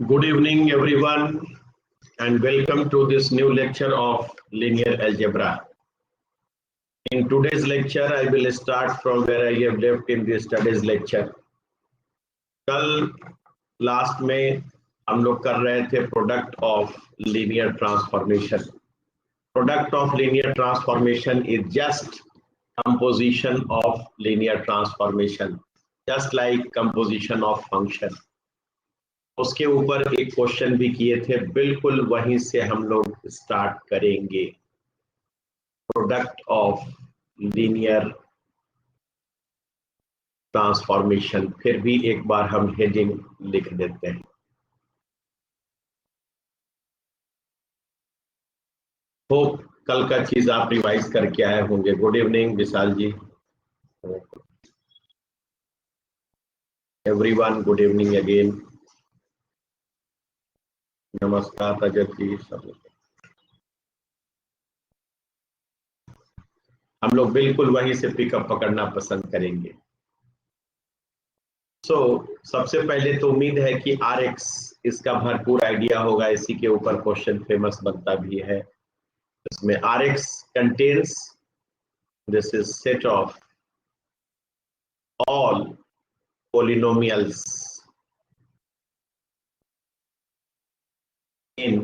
Good evening, everyone, and welcome to this new lecture of linear algebra. In today's lecture, I will start from where I have left in the studies lecture. कल last में हम लोग कर रहे थे product of linear transformation. Product of linear transformation is just composition of linear transformation, just like composition of function. उसके ऊपर एक क्वेश्चन भी किए थे, बिल्कुल वहीं से हम लोग स्टार्ट करेंगे. Product of linear transformation. फिर भी एक बार हम हेडिंग लिख देते हैं. होप कल का चीज आप रिवाइज करके आए होंगे. गुड इवनिंग विशाल जी, एवरीवन. Good evening again. नमस्कार रजत जी. सब हम लोग बिल्कुल वहीं से पिकअप पकड़ना पसंद करेंगे. सबसे पहले तो उम्मीद है कि RX इसका भरपूर आइडिया होगा. इसी के ऊपर क्वेश्चन फेमस बनता भी है. इसमें RX contains, this is set of all polynomials in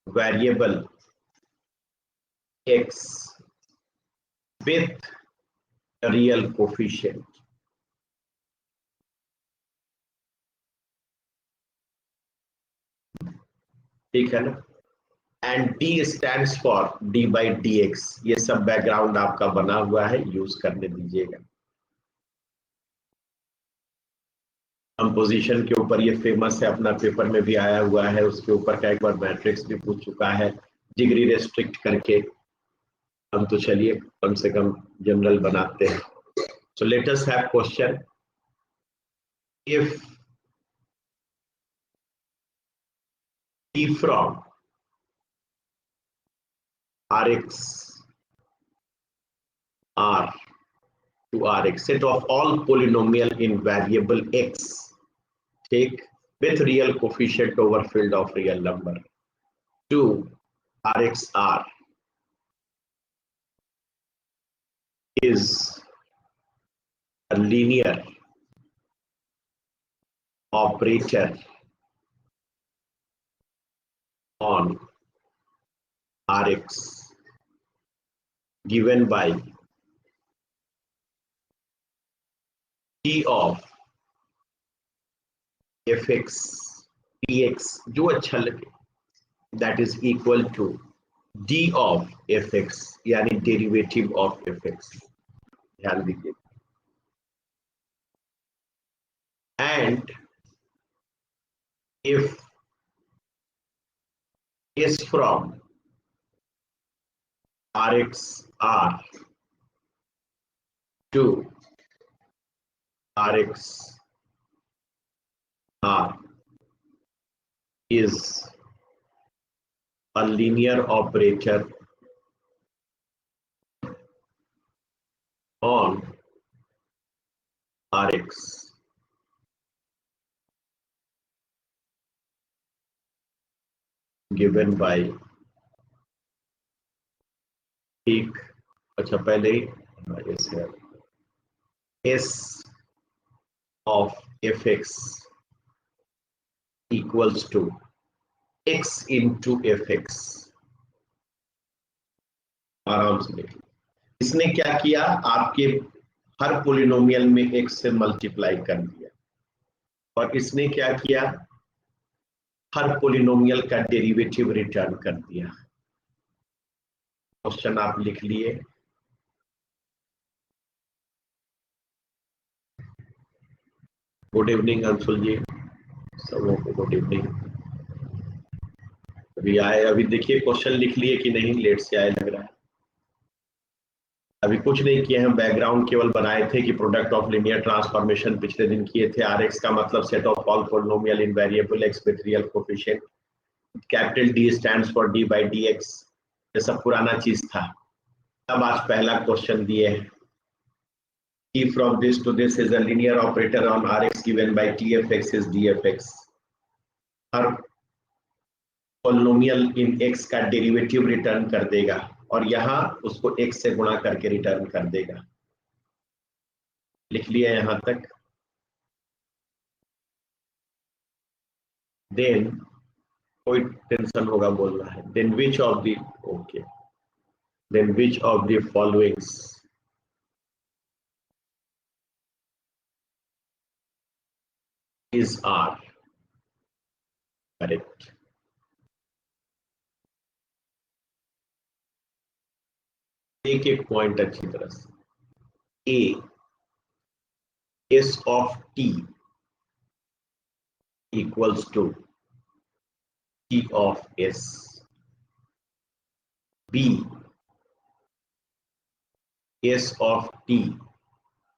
variable x with real coefficient. ठीक है ना. And D stands for d by dx. ये सब बैकग्राउंड आपका बना हुआ है, यूज करने दीजिएगा. कंपोजिशन के ऊपर ये फेमस है, अपना पेपर में भी आया हुआ है. उसके ऊपर का एक बार मैट्रिक्स भी पूछ चुका है डिग्री रेस्ट्रिक्ट करके. हम तो चलिए कम से कम जनरल बनाते हैं. So let us have question. If T from Rx R to Rx, set of all polynomial in variable x, take with real coefficient over field of real number to Rx R is a linear operator on Rx given by T of fx px, जो अच्छा लगे, that is equal to d of fx, यानी derivative of fx. ध्यान दीजिए. And if s from Rx R to Rx R is a linear operator on Rx given by ठीक. अच्छा पहले s of fx equals to x into fx. आराम से देखिए. इसने क्या किया, आपके हर पोलिनोमियल में x से मल्टीप्लाई कर दिया. और इसने क्या किया, हर पोलिनोमियल का डेरिवेटिव रिटर्न कर दिया. क्वेश्चन आप लिख लिए. गुड इवनिंग अंशुल जी, सबों को गुड इवनिंग. अभी आए, अभी देखिए क्वेश्चन लिख लिए कि नहीं, लेट से आए लग रहा है. अभी कुछ नहीं किए हैं, बैकग्राउंड केवल बनाए थे कि प्रोडक्ट ऑफ लिनियर ट्रांसफॉर्मेशन पिछले दिन किए थे. Rx का मतलब set of all polynomial in variable x with real coefficient. Capital D stands for d by dx. ये सब पुराना चीज था. अब आज पहला क्वेश्चन दिए है. T from this to this is a linear operator on Rx given by Tfx is dfx. Her polynomial in x का डेरिवेटिव रिटर्न कर देगा और यहां उसको एक्स से गुणा करके रिटर्न कर देगा। लिख लिया यहां तक। देन कोई टेंशन होगा बोलना है, then which of the, okay, then which of the followings is are correct. एक एक पॉइंट अच्छी तरह से। A, S of T equals to T of S. B, S of T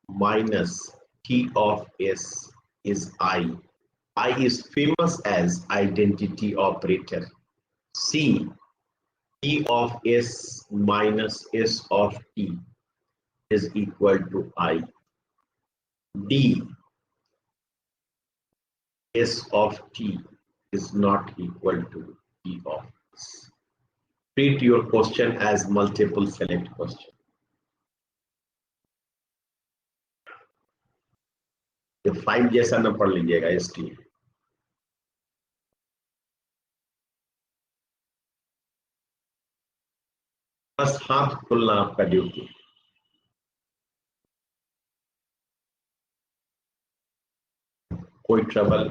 minus T of S is I. I is famous as identity operator. C, T of S minus S of T is equal to I. D, S of T is not equal to T of S. Treat your question as multiple select question. तो 5 जैसा न पढ़ लीजिएगा इसलिए। बस हाथ खोलना आपका ड्यूटी। कोई ट्रबल?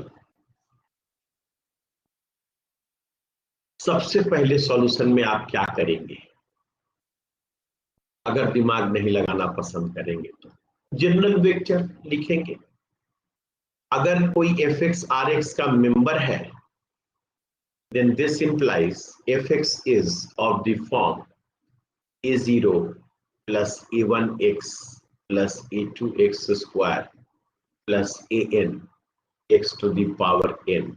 सबसे पहले सॉल्यूशन में आप क्या करेंगे अगर दिमाग नहीं लगाना पसंद करेंगे तो? जनरल वेक्टर लिखेंगे। अगर कोई एफ एक्स आर एक्स का मेंबर है, then this implies f x is of the form a0 plus a1x plus a2x square plus an x to the power n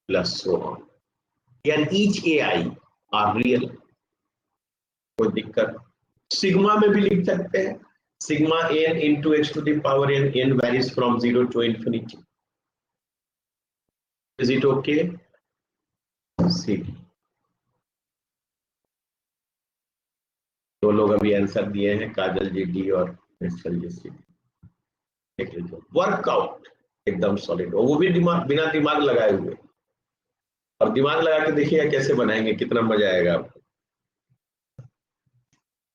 plus so on, and each ai are real। कोई दिक्कत? Sigma में भी लिख सकते हैं, sigma n into x to the power n, n varies from 0 to infinity। Is it okay? सी, दो लोग अभी आंसर दिए हैं, काजल जी डी और मिस्टर जी सी। देख लीजिए, वर्कआउट एकदम सॉलिड, वो भी दिमाग बिना दिमाग लगाए हुए। और दिमाग लगा के देखिएगा कैसे बनाएंगे, कितना मजा आएगा आपको।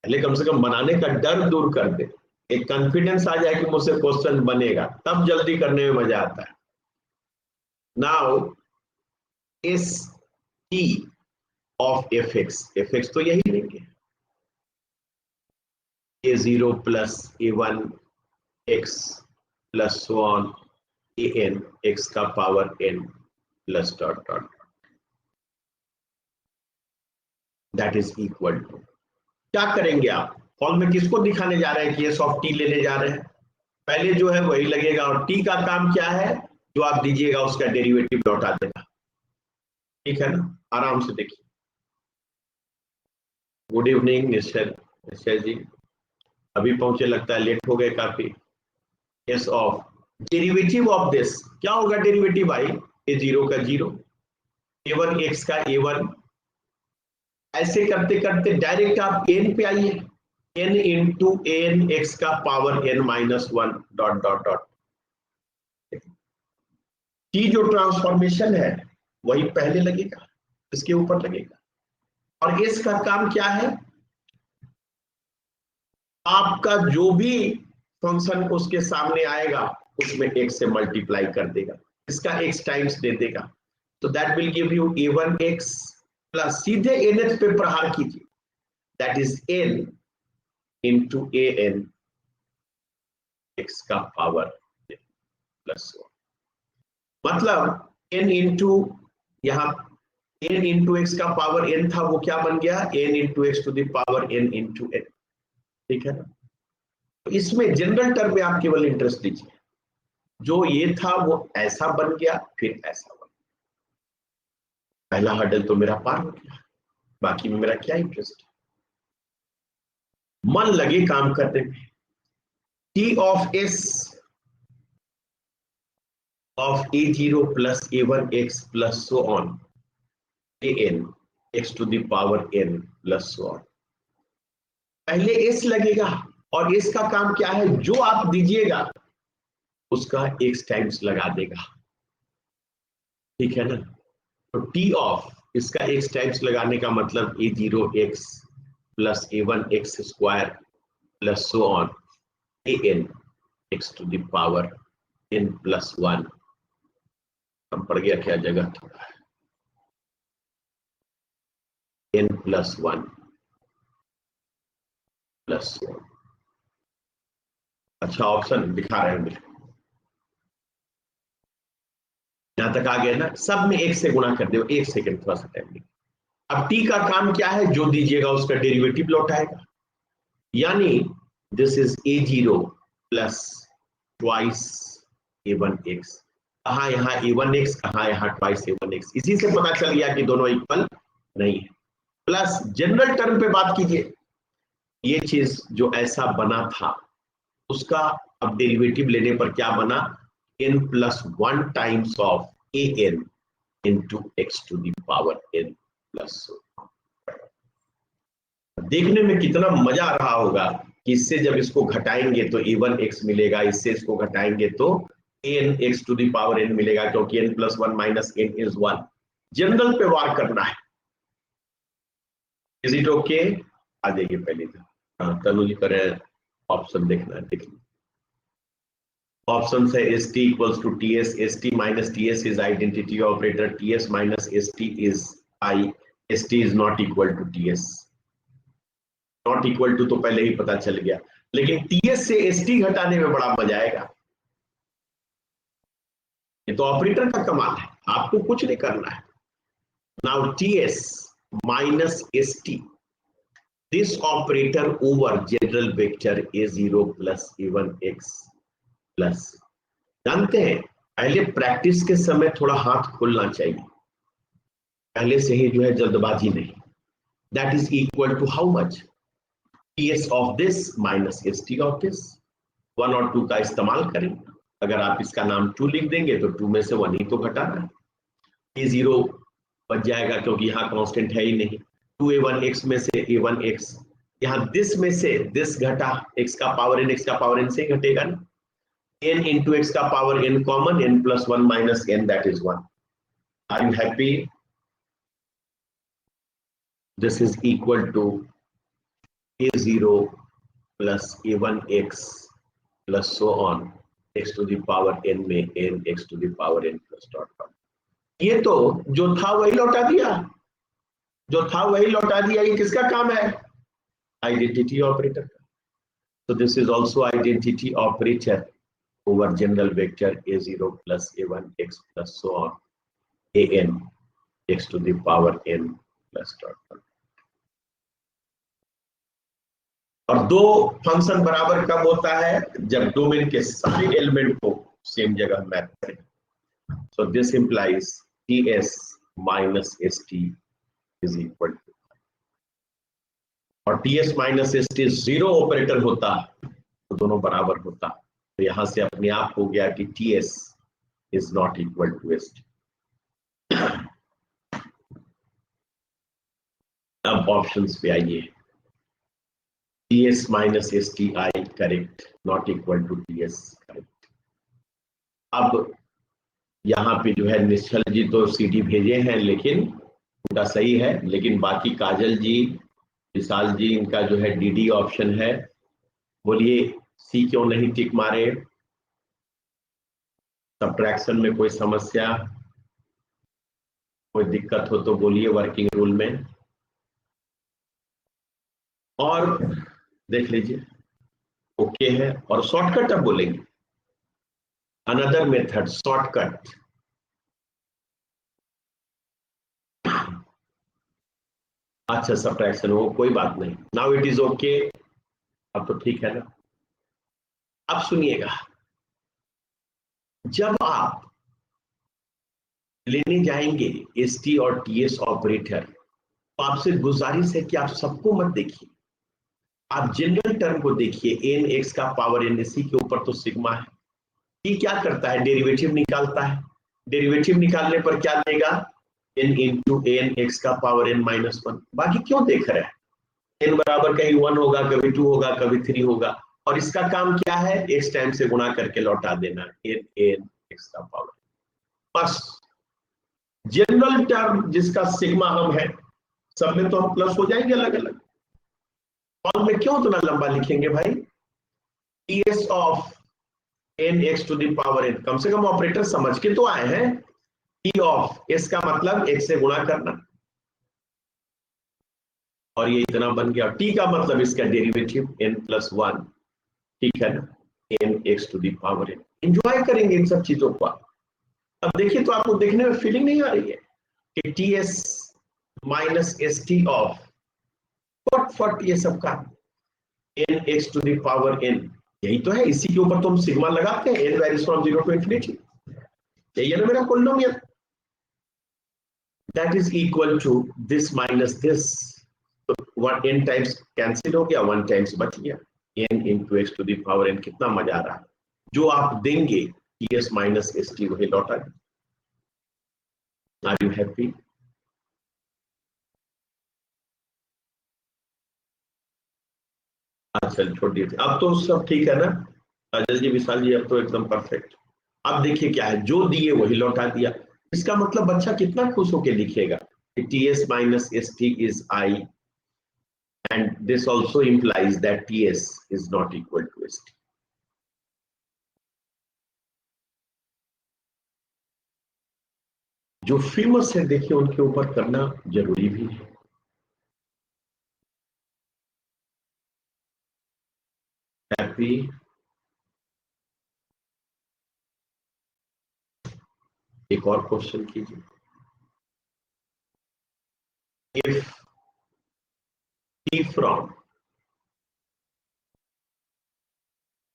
पहले कम से कम बनाने का डर दूर कर दे, एक कॉन्फिडेंस आ जाए कि मुझसे क्वेश्चन बनेगा, तब जल्दी करने में मजा आता है। Now S T of f x तो यही लेंगे, a0 plus a1 x plus so on an x का power n plus dot dot, that is equal to. क्या करेंगे आप? फॉर्म में किसको दिखाने जा रहे हैं कि एस ऑफ टी लेने जा रहे हैं? पहले जो है वही लगेगा, और टी का काम क्या है, जो आप दीजिएगा उसका डेरिवेटिव लौटा देगा। ठीक है ना? आराम से देखिए। गुड इवनिंग निश्चय जी, अभी पहुंचे, लगता है लेट हो गए काफी। S of derivative of this क्या होगा? डेरिवेटिव भाई a0 का 0, a1 x का a1, ऐसे करते करते डायरेक्ट आप n पे आइए, n इंटू an x का power n minus 1 dot dot dot. की जो ट्रांसफॉर्मेशन है वही पहले लगेगा, इसके ऊपर लगेगा। और s का काम क्या है? आपका जो भी फंक्शन उसके सामने आएगा उसमें x से मल्टीप्लाई कर देगा, इसका x टाइम्स दे देगा, तो that will give you a1x plus सीधे nth पे प्रहार कीजिए, that is n into an x का पावर प्लस 1। मतलब n इंटू, यहाँ n इंटू एक्स का पावर n था, वो क्या बन गया? n into x to the power n into n। ठीक है ना? तो इसमें जनरल टर्म में आप केवल इंटरेस्ट दीजिए, जो ये था वो ऐसा बन गया, फिर ऐसा बन गया। पहला हर्डल तो मेरा पार हो गया, बाकी में मेरा क्या इंटरेस्ट है? मन लगे काम करने में। T of S of a0 plus a1 x plus so on an x to the power n plus so on। पहले s लगेगा और s का काम क्या है, जो आप दीजिएगा उसका x टाइम्स लगा देगा, ठीक है ना। तो t ऑफ इसका x टाइम्स लगाने का मतलब a0 x plus a1 x square plus so on an x to the power n plus 1। हम पढ़ गया क्या जगह थोड़ा, n प्लस 1 प्लस 1। अच्छा ऑप्शन दिखा रहे हैं मुझे, यहां तक आ गया ना, सब में एक से गुणा कर दो, एक सेकंड थोड़ा सा टाइम। अब t का काम क्या है, जो दीजिएगा उसका डेरिवेटिव लौटाएगा, यानी this is a0 plus twice a1 x। कहा यहाँ a1 x, कहा यहाँ ट्वाइस a1 x, इसी से पता चल गया कि दोनों इक्वल नहीं है। प्लस जनरल टर्म पे बात कीजिए, ये चीज जो ऐसा बना था उसका अब डेरिवेटिव लेने पर क्या बना, n plus 1 times of an into x to the power n plus. देखने में कितना मजा आ रहा होगा कि इससे जब इसको घटाएंगे तो a1 x मिलेगा, इससे इसको घटाएंगे तो an x to the power n मिलेगा, क्योंकि n plus 1 minus n is 1। General पे वार करना है, इज इट ओके? आ जाइए पहले तनु जी करे ऑप्शन देखना है, देखिए ऑप्शन है S T equals to T S, S T minus T S is identity operator, T S minus S T is I, S T is not equal to T S. Not equal to तो पहले ही पता चल गया, लेकिन TS से ST घटाने में बड़ा मजा आएगा। ये तो ऑपरेटर का कमाल है, आपको कुछ नहीं करना है। Now TS minus ST, this operator over general vector a0 plus a1 x plus. जानते हैं पहले प्रैक्टिस के समय थोड़ा हाथ खोलना चाहिए, पहले से ही जो है जल्दबाजी नहीं। That is equal to how much, ts of this minus st of this. 1 और 2 का इस्तेमाल करें, अगर आप इसका नाम 2 लिख देंगे तो 2 में से 1 ही तो घटाना है, a0 बच जाएगा क्योंकि यहाँ कांस्टेंट है ही नहीं। 2a1x में से a1x, यहाँ दिस में से दिस घटा, x का पावर n, x का पावर n से ही घटेगा ना, n इंटू x का power n common, n plus 1 minus n that is 1। Are you happy? This is equal to a0 plus a1x plus so on x to the power n में n x to the power n plus dot dot. ये तो जो था वही लौटा दिया, जो था वही लौटा दिया। ये किसका काम है? आइडेंटिटी ऑपरेटर का। So this is also identity operator over general vector a0 plus a1 x plus so on an x to the power n plus dot। और दो फंक्शन बराबर कब होता है? जब डोमेन के सारे एलिमेंट को सेम जगह मैप करें। So this implies ts minus st is equal to, और ts minus st zero operator होता तो दोनों बराबर होता, तो यहां से अपने आप हो गया कि ts is not equal to st। अब ऑप्शंस पे आइए, ts minus st I correct, not equal to ts correct. अब यहाँ पे जो है निश्चल जी तो सीडी भेजे हैं, लेकिन उनका सही है, लेकिन बाकी काजल जी, विशाल जी, इनका जो है डी ऑप्शन है। बोलिए सी क्यों नहीं टिक मारे? सब्ट्रैक्शन में कोई समस्या, कोई दिक्कत हो तो बोलिए वर्किंग रूल में। और देख लीजिए ओके है, और शॉर्टकट अब बोलेंगे, अनदर मेथड शॉर्टकट। अच्छा सब्ट्रैक्शन हो, कोई बात नहीं, नाउ इट इज ओके, अब तो ठीक है ना। अब सुनिएगा, जब आप लेने जाएंगे एसटी और टीएस ऑपरेटर, तो आपसे गुजारिश है कि आप सबको मत देखिए, आप जनरल टर्म को देखिए। एन एक्स का पावर एन, इसी के ऊपर तो सिग्मा है, टी क्या करता है, डेरिवेटिव निकालता है। डेरिवेटिव निकालने पर क्या देगा, n इंटू एन एक्स का पावर n माइनस वन। बाकी क्यों देख रहे हैं, n बराबर कहीं 1 होगा, कभी 2 होगा, कभी 3 होगा, और इसका काम क्या है, x टाइम से गुणा करके लौटा देना, n x का पावर। बस जनरल टर्म जिसका सिग्मा हम है, सब में तो हम प्लस हो जाएंगे अलग अलग। कॉल में क्यों इतना लंबा लिखेंगे भाई, ts of n x to the power n, कम से कम ऑपरेटर समझ के तो आए हैं। t ऑफ s का मतलब x से गुणा करना, और ये इतना बन गया। t का मतलब इसका डेरिवेटिव n प्लस वन, ठीक है ना, n x to the power n। Enjoy करेंगे इन सब चीजों को। अब देखिए तो आपको देखने में फीलिंग नहीं आ रही है कि ts minus S T of फट फट ये सब का n x to the power n, यही तो है। इसी के ऊपर तो हम सिग्मा लगाते हैं, n varies from 0 to infinity. यही है ना मेरा polynomial, that is equal to this minus this, तो वन n टाइम्स कैंसिल हो गया, वन टाइम्स बच गया, n into x to the power n। कितना मजा आ रहा है, जो आप देंगे ts माइनस एस टी वही लौटा। Are you happy? अच्छा छोड़ दिए थे, अब तो सब ठीक है ना अजय जी, विशाल जी, अब तो एकदम परफेक्ट। अब देखिए क्या है, जो दिए वही लौटा दिया। इसका मतलब बच्चा कितना खुश होकर लिखेगा, ts minus st is I, and this also implies that ts is not equal to st। जो फेमस है देखिए उनके ऊपर करना जरूरी भी है। हैप्पी? एक और क्वेश्चन कीजिए। If t from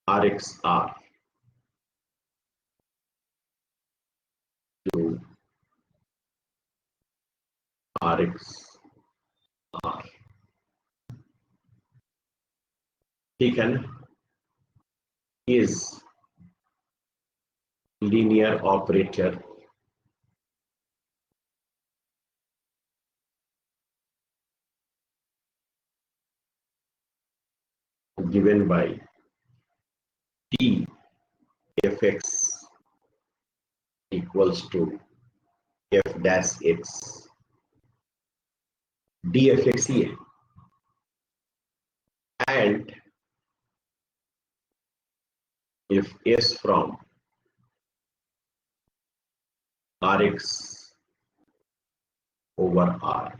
rxr to rxr, ठीक है ना, is linear operator given by t fx equals to f dash x dfx ही है, and if s from rx over r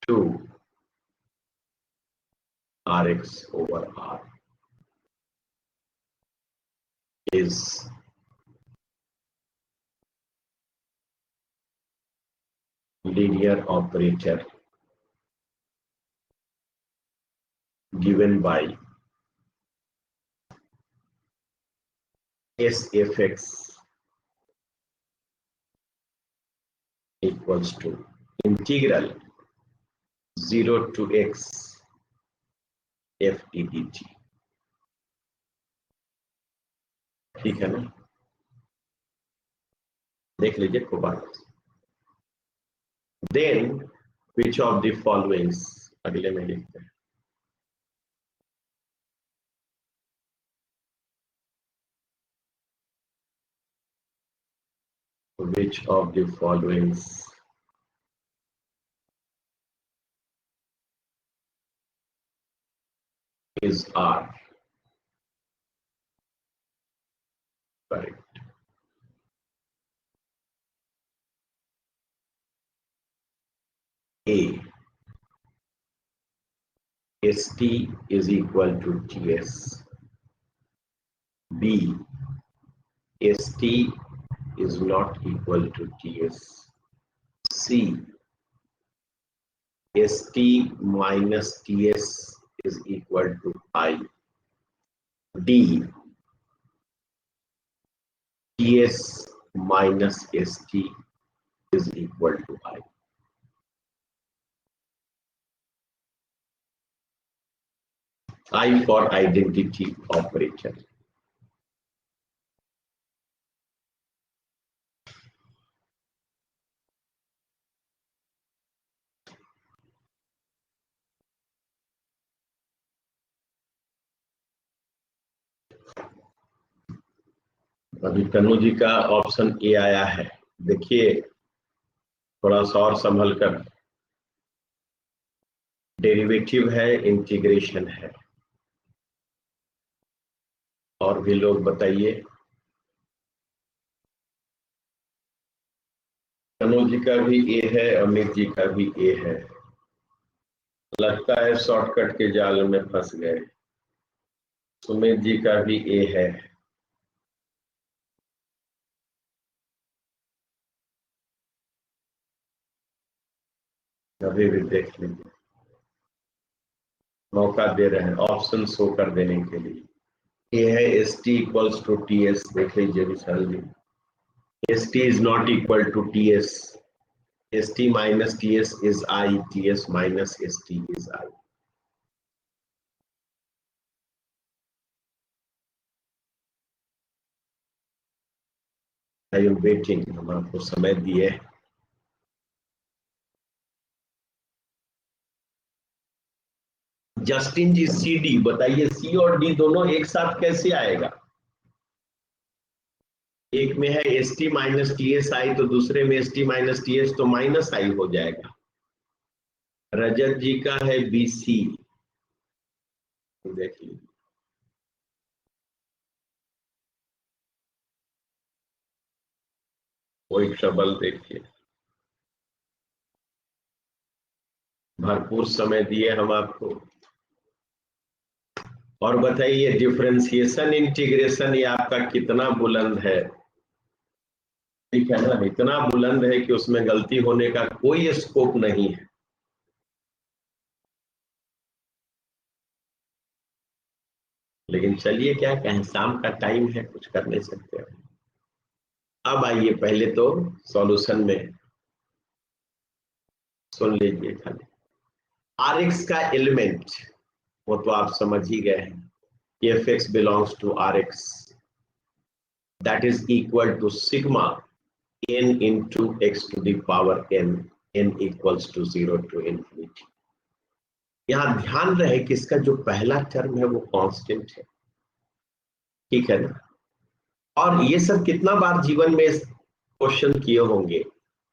to rx over r is linear operator given by sfx equals to integral 0 to x f dt, ठीक है ना, देख लीजिए खूब बात। Then which of the followings, अगले में लिखते हैं, which of the followings is r correct? A, st is equal to ts, b, st is not equal to ts, c, st minus ts is equal to I, d, ts minus st is equal to I। I for identity operator, अभी तनु जी का option A आया है, देखिए थोड़ा सा और संभल कर। Derivative है, इंटीग्रेशन है। और भी लोग बताइए। तनु जी का भी ए है, अमित जी का भी ए है। लगता है शॉर्टकट के जाल में फंस गए। सुमित जी का भी ए है। अभी भी देख लीजिए, मौका दे रहे हैं ऑप्शन शो कर देने के लिए। ये है S T equals to T S. देख लीजिए Vishal ji, S T is not equal to T S. S T minus T S is I, T S minus S T is I. I am waiting, हम आपको समय दिए। Justin जी C D बताइए, सी और D दोनों एक साथ कैसे आएगा? एक में है S T minus T S I, तो दूसरे में S T minus T S, तो माइनस आई हो जाएगा। रजत जी का है बी सी। देख लीजिए, कोई ट्रबल देखिए, भरपूर समय दिए हम आपको। और बताइए डिफरेंशिएशन इंटीग्रेशन ये आपका कितना बुलंद है? ठीक है ना, इतना बुलंद है कि उसमें गलती होने का कोई स्कोप नहीं है। लेकिन चलिए, क्या कहें, शाम का टाइम है, कुछ कर नहीं सकते हैं। अब आइए पहले तो सॉल्यूशन में सुन लीजिए खाली। आर एक्स का एलिमेंट वो तो आप समझ ही गए हैं, f x belongs to R x, that is equal to sigma n into x to the power n, n equals to 0 to infinity। यहां ध्यान रहे कि इसका जो पहला टर्म है वो कांस्टेंट है, ठीक है ना। और ये सब कितना बार जीवन में क्वेश्चन किए होंगे।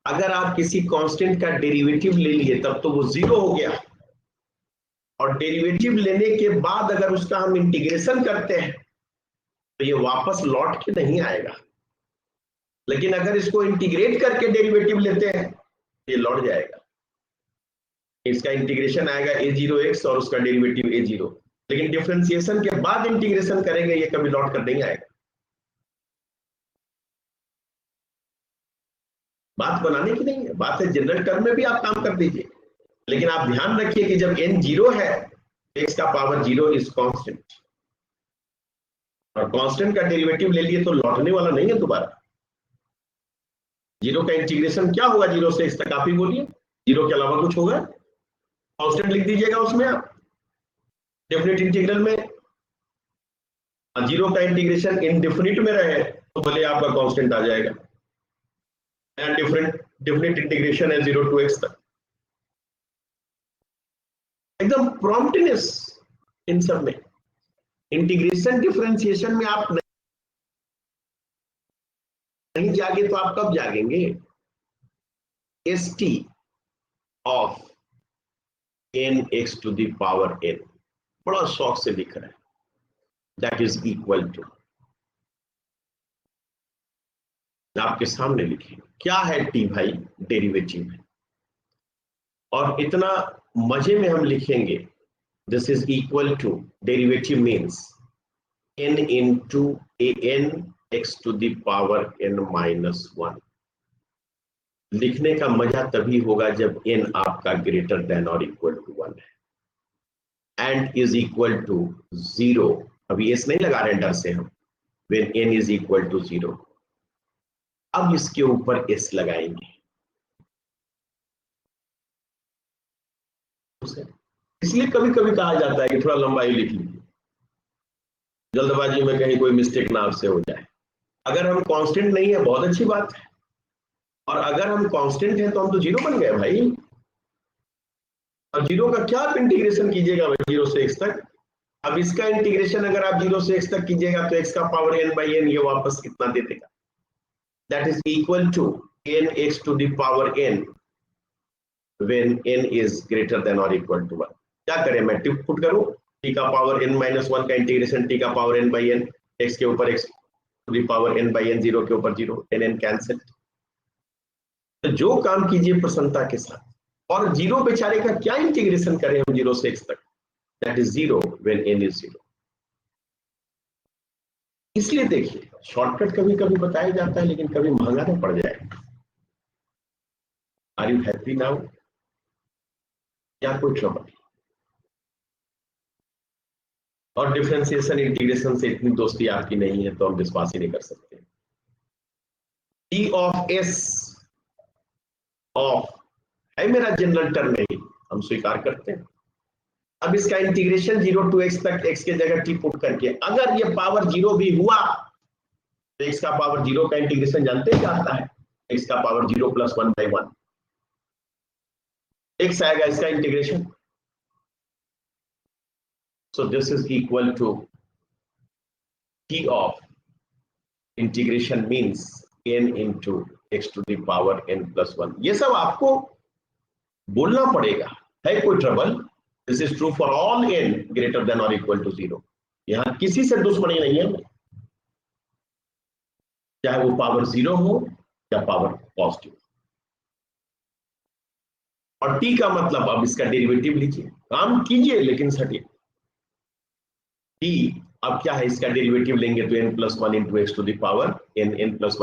अगर आप किसी कांस्टेंट का डेरिवेटिव ले लिए तब तो वो जीरो हो गया, और डेरिवेटिव लेने के बाद अगर उसका हम इंटीग्रेशन करते हैं तो ये वापस लौट के नहीं आएगा। लेकिन अगर इसको इंटीग्रेट करके डेरिवेटिव लेते हैं तो ये लौट जाएगा। इसका इंटीग्रेशन आएगा ए जीरो एक्स और उसका डेरिवेटिव ए जीरो, लेकिन डिफरेंशिएशन के बाद इंटीग्रेशन करेंगे ये कभी लौट कर नहीं आएगा। बात बनाने की नहीं है, बात है जनरल टर्म में भी आप काम कर दीजिए। लेकिन आप ध्यान रखिए कि जब n जीरो है, x का पावर जीरो इज कांस्टेंट, और कांस्टेंट का डेरिवेटिव ले लिए तो लौटने वाला नहीं है दोबारा। जीरो का इंटीग्रेशन क्या होगा जीरो से x तक, आप ही बोलिए। जीरो के अलावा कुछ होगा? कांस्टेंट लिख दीजिएगा उसमें आप डेफिनेट इंटीग्रल में। जीरो का इंटीग्रेशन इनडेफिनिट में रहे तो भले आपका कांस्टेंट आ जाएगा। डिफरेंट डेफिनेट इंटीग्रेशन है जीरो टू एक्स तक, एकदम प्रॉम्प्टनेस इन सब में। इंटीग्रेशन डिफरेंशिएशन में आप नहीं जागे तो आप कब जागेंगे? S T of n x to the power n, बड़ा शौक से लिख रहा है, दैट इज इक्वल टू, आपके सामने लिखे क्या है टी भाई, डेरिवेटिव है। और इतना मजे में हम लिखेंगे, this is equal to, derivative means n into a n x to the power n minus 1। लिखने का मजा तभी होगा जब n आपका ग्रेटर देन और इक्वल टू 1 है, एंड इज इक्वल टू 0। अभी s नहीं लगा रहे डर से हम, when n is equal to 0। अब इसके ऊपर s लगाएंगे, इसलिए कभी कभी कहा जाता है कि थोड़ा लंबाई लिख लीजिए, जल्दबाजी में कहीं कोई मिस्टेक ना आपसे हो जाए। अगर हम कांस्टेंट नहीं है बहुत अच्छी बात है, और अगर हम कांस्टेंट हैं तो हम तो जीरो बन गए भाई। और जीरो का क्या आप इंटीग्रेशन कीजिएगा भाई, जीरो से एक्स तक। अब इसका इंटीग्रेशन अगर आप 0 से x तक कीजिएगा तो x का पावर n बाई n ये वापस कितना दे देगा, that is equal to n x to the power n when n is greater than or equal to 1। क्या करें, मैं टिप पुट करूं, t का पावर n माइनस 1 का इंटीग्रेशन t का power n by n, x के ऊपर x to the power n by n, 0 के ऊपर 0, n कैंसिल। तो जो काम कीजिए प्रसन्नता के साथ, और 0 बेचारे का क्या इंटीग्रेशन करें हम 0 से x तक, that is 0 when n is 0। इसलिए देखिए शॉर्टकट कभी कभी बताया जाता है लेकिन कभी महंगा ना पड़ जाए। आर यू हैप्पी नाउ या कोई ट्रबल? और डिफरेंशिएशन इंटीग्रेशन से इतनी दोस्ती आपकी नहीं है तो हम विश्वास ही नहीं कर सकते। टी ऑफ एस ऑफ है मेरा जनरल टर्म नहीं, हम स्वीकार करते हैं। अब इसका इंटीग्रेशन 0 टू x तक, x के जगह t पुट करके अगर ये पावर 0 भी हुआ तो x का पावर 0 का इंटीग्रेशन जानते हैं क्या आता है, x का पावर 0 प्लस 1 बाई 1 x आएगा इसका integration. So this is equal to t of integration means n into x to the power n plus 1। ये सब आपको बोलना पड़ेगा, है कोई trouble? This is true for all n greater than और इक्वल टू 0। यहां किसी से दुश्मनी नहीं है, चाहे वो पावर 0 हो या पावर पॉजिटिव। और t का मतलब अब इसका डेरिवेटिव लीजिए, काम कीजिए लेकिन सटिए। t अब क्या है, इसका डेरिवेटिव लेंगे तो n plus 1 into x to the power n plus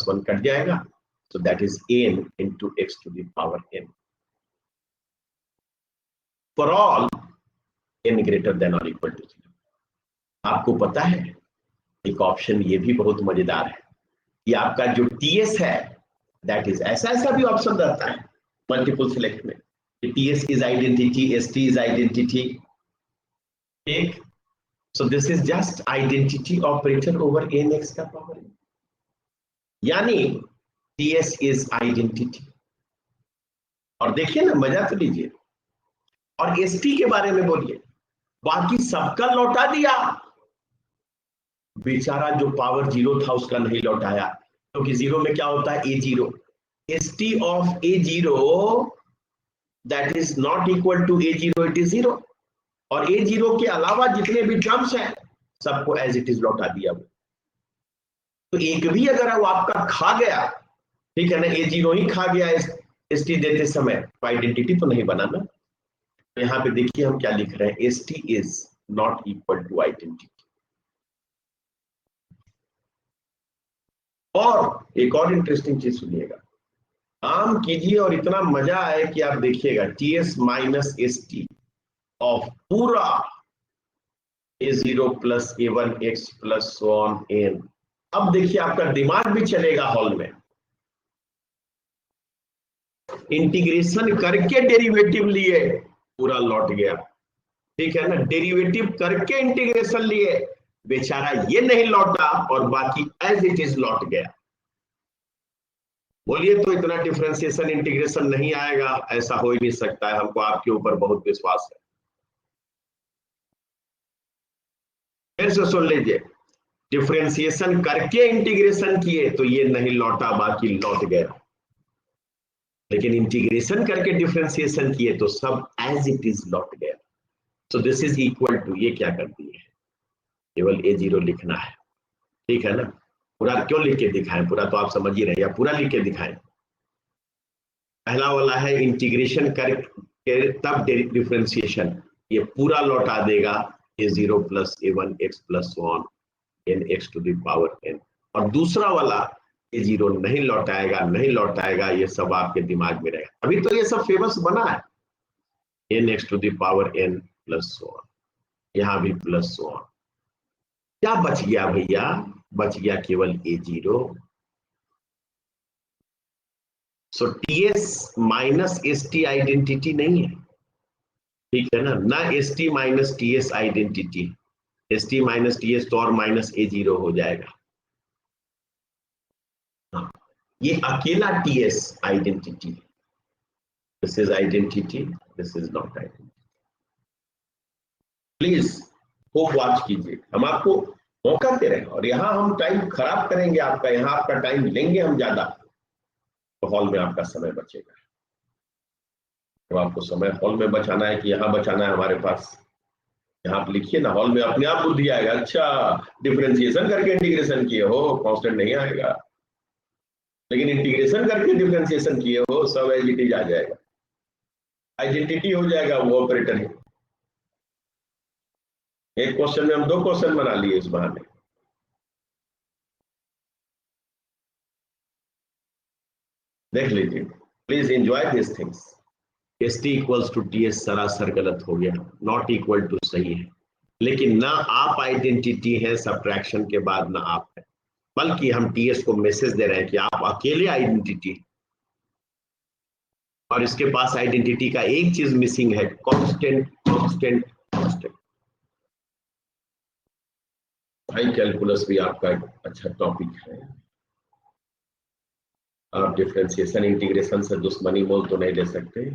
1 cut जाएगा, so that is n into x to the power n for all n greater than or equal to 0। आपको पता है एक ऑप्शन ये भी बहुत मजेदार है कि आपका जो ts है दैट इज ऐसा भी ऑप्शन रहता है मल्टीपल सिलेक्ट में, ts is identity, st is identity, ठीक। So this is just identity operator over nx का पावर n, यानी ts is identity। और देखिए ना, मजा तो लीजिए। और st के बारे में बोलिए, बाकी सबका लौटा दिया, बेचारा जो पावर 0 था उसका नहीं लौटाया, क्योंकि 0 में क्या होता है, a0, st of a0 that is not equal to a0, it is 0। और a0 के अलावा जितने भी टर्म्स हैं सबको एज इट इज लौटा दिया वो। तो एक भी अगर वो आपका खा गया, ठीक है ना, a0 ही खा गया st देते समय, तो आइडेंटिटी तो नहीं बना ना। तो यहाँ पे देखिए हम क्या लिख रहे हैं, st is not equal to identity. और एक और इंटरेस्टिंग चीज सुनिएगा, काम कीजिए और इतना मजा आए कि आप देखिएगा ts माइनस st ऑफ पूरा a0 plus a1 x plus on n। अब देखिए आपका दिमाग भी चलेगा हॉल में, इंटीग्रेशन करके डेरिवेटिव लिए पूरा लौट गया, ठीक है ना, डेरिवेटिव करके इंटीग्रेशन लिए बेचारा ये नहीं लौटा और बाकी एज इट इज लौट गया। बोलिए तो इतना डिफरेंशिएशन इंटीग्रेशन नहीं आएगा, ऐसा हो ही नहीं सकता है, हमको आपके ऊपर बहुत विश्वास है। फिर से सुन लीजिए, डिफरेंशिएशन करके इंटीग्रेशन किए तो ये नहीं लौटा, बाकी लौट गया, लेकिन इंटीग्रेशन करके डिफरेंशिएशन किए तो सब एज इट इज लौट गया। So this is equal to, ये क्या करती है, केवल a0 लिखना है, ठीक है ना। पूरा क्यों लिख के दिखाएं, पूरा तो आप समझ ही रहे, या पूरा लिख के दिखाएं। पहला वाला है इंटीग्रेशन करके तब डिफरेंशिएशन, ये पूरा लौटा देगा a0 plus a1 x plus on n x to the power n। और दूसरा वाला a0 नहीं लौटाएगा, ये सब आपके दिमाग में रहेगा। अभी तो ये सब फेमस बना है, n x to the power n plus on, यहां भी प्लस ऑन। क्या बच गया भैया, बच गया केवल a0। सो ts माइनस st आइडेंटिटी नहीं है, ठीक है ना st minus ts identity, st minus ts तो और माइनस a0 हो जाएगा। हाँ, ये अकेला ts identity, this is identity, this is not identity. Please खूब वॉच कीजिए, हम आपको मौका दे रहे हैं और यहाँ हम टाइम खराब करेंगे आपका, यहाँ आपका टाइम लेंगे हम ज्यादा, तो हॉल में आपका समय बचेगा। तो आपको समय हॉल में बचाना है कि यहाँ बचाना है हमारे पास, यहाँ आप लिखिए ना, हॉल में अपने आप बुद्धि आएगा, अच्छा डिफरेंशिएशन करके इंटीग्रेशन किए हो, कांस्टेंट नहीं आएगा, लेकिन इंटीग्रेशन करके डिफरेंशिएशन किए हो, सब एज इट इज आ जाएगा, आइडेंटिटी हो जाएगा वो ऑपरेटर। एक क्वेश्चन में हम 2 क्वेश्चन बना लिए इस बहाने। देख लीजिए, please enjoy this things. S T equals to T S सरासर गलत हो गया, नॉट इक्वल टू सही है, लेकिन ना आप आइडेंटिटी है सब्ट्रैक्शन के बाद ना आप है, बल्कि हम टीएस को मैसेज दे रहे हैं कि आप अकेले आइडेंटिटी, और इसके पास आइडेंटिटी का एक चीज मिसिंग है, कांस्टेंट कांस्टेंट कांस्टेंट। भाई कैलकुलस भी आपका एक अच्छा टॉपिक है, आप डिफरेंशिएशन इंटीग्रेशन से दुश्मनी मोल तो नहीं ले सकते,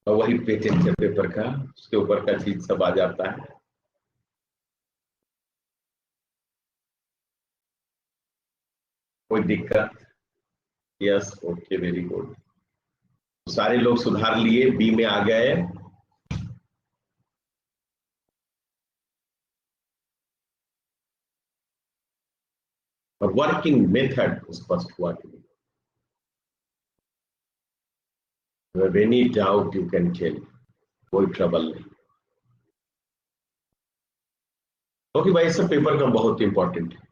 और वही पेटेंट है पेपर का, उसके ऊपर का चीज सब आ जाता है। कोई दिक्कत? Yes, okay, very good. सारे लोग सुधार लिए, बी में आ गए। और वर्किंग मेथड स्पष्ट हुआ कि any doubt you can tell, कोई ट्रबल नहीं, क्योंकि भाई सब पेपर का बहुत इंपॉर्टेंट है।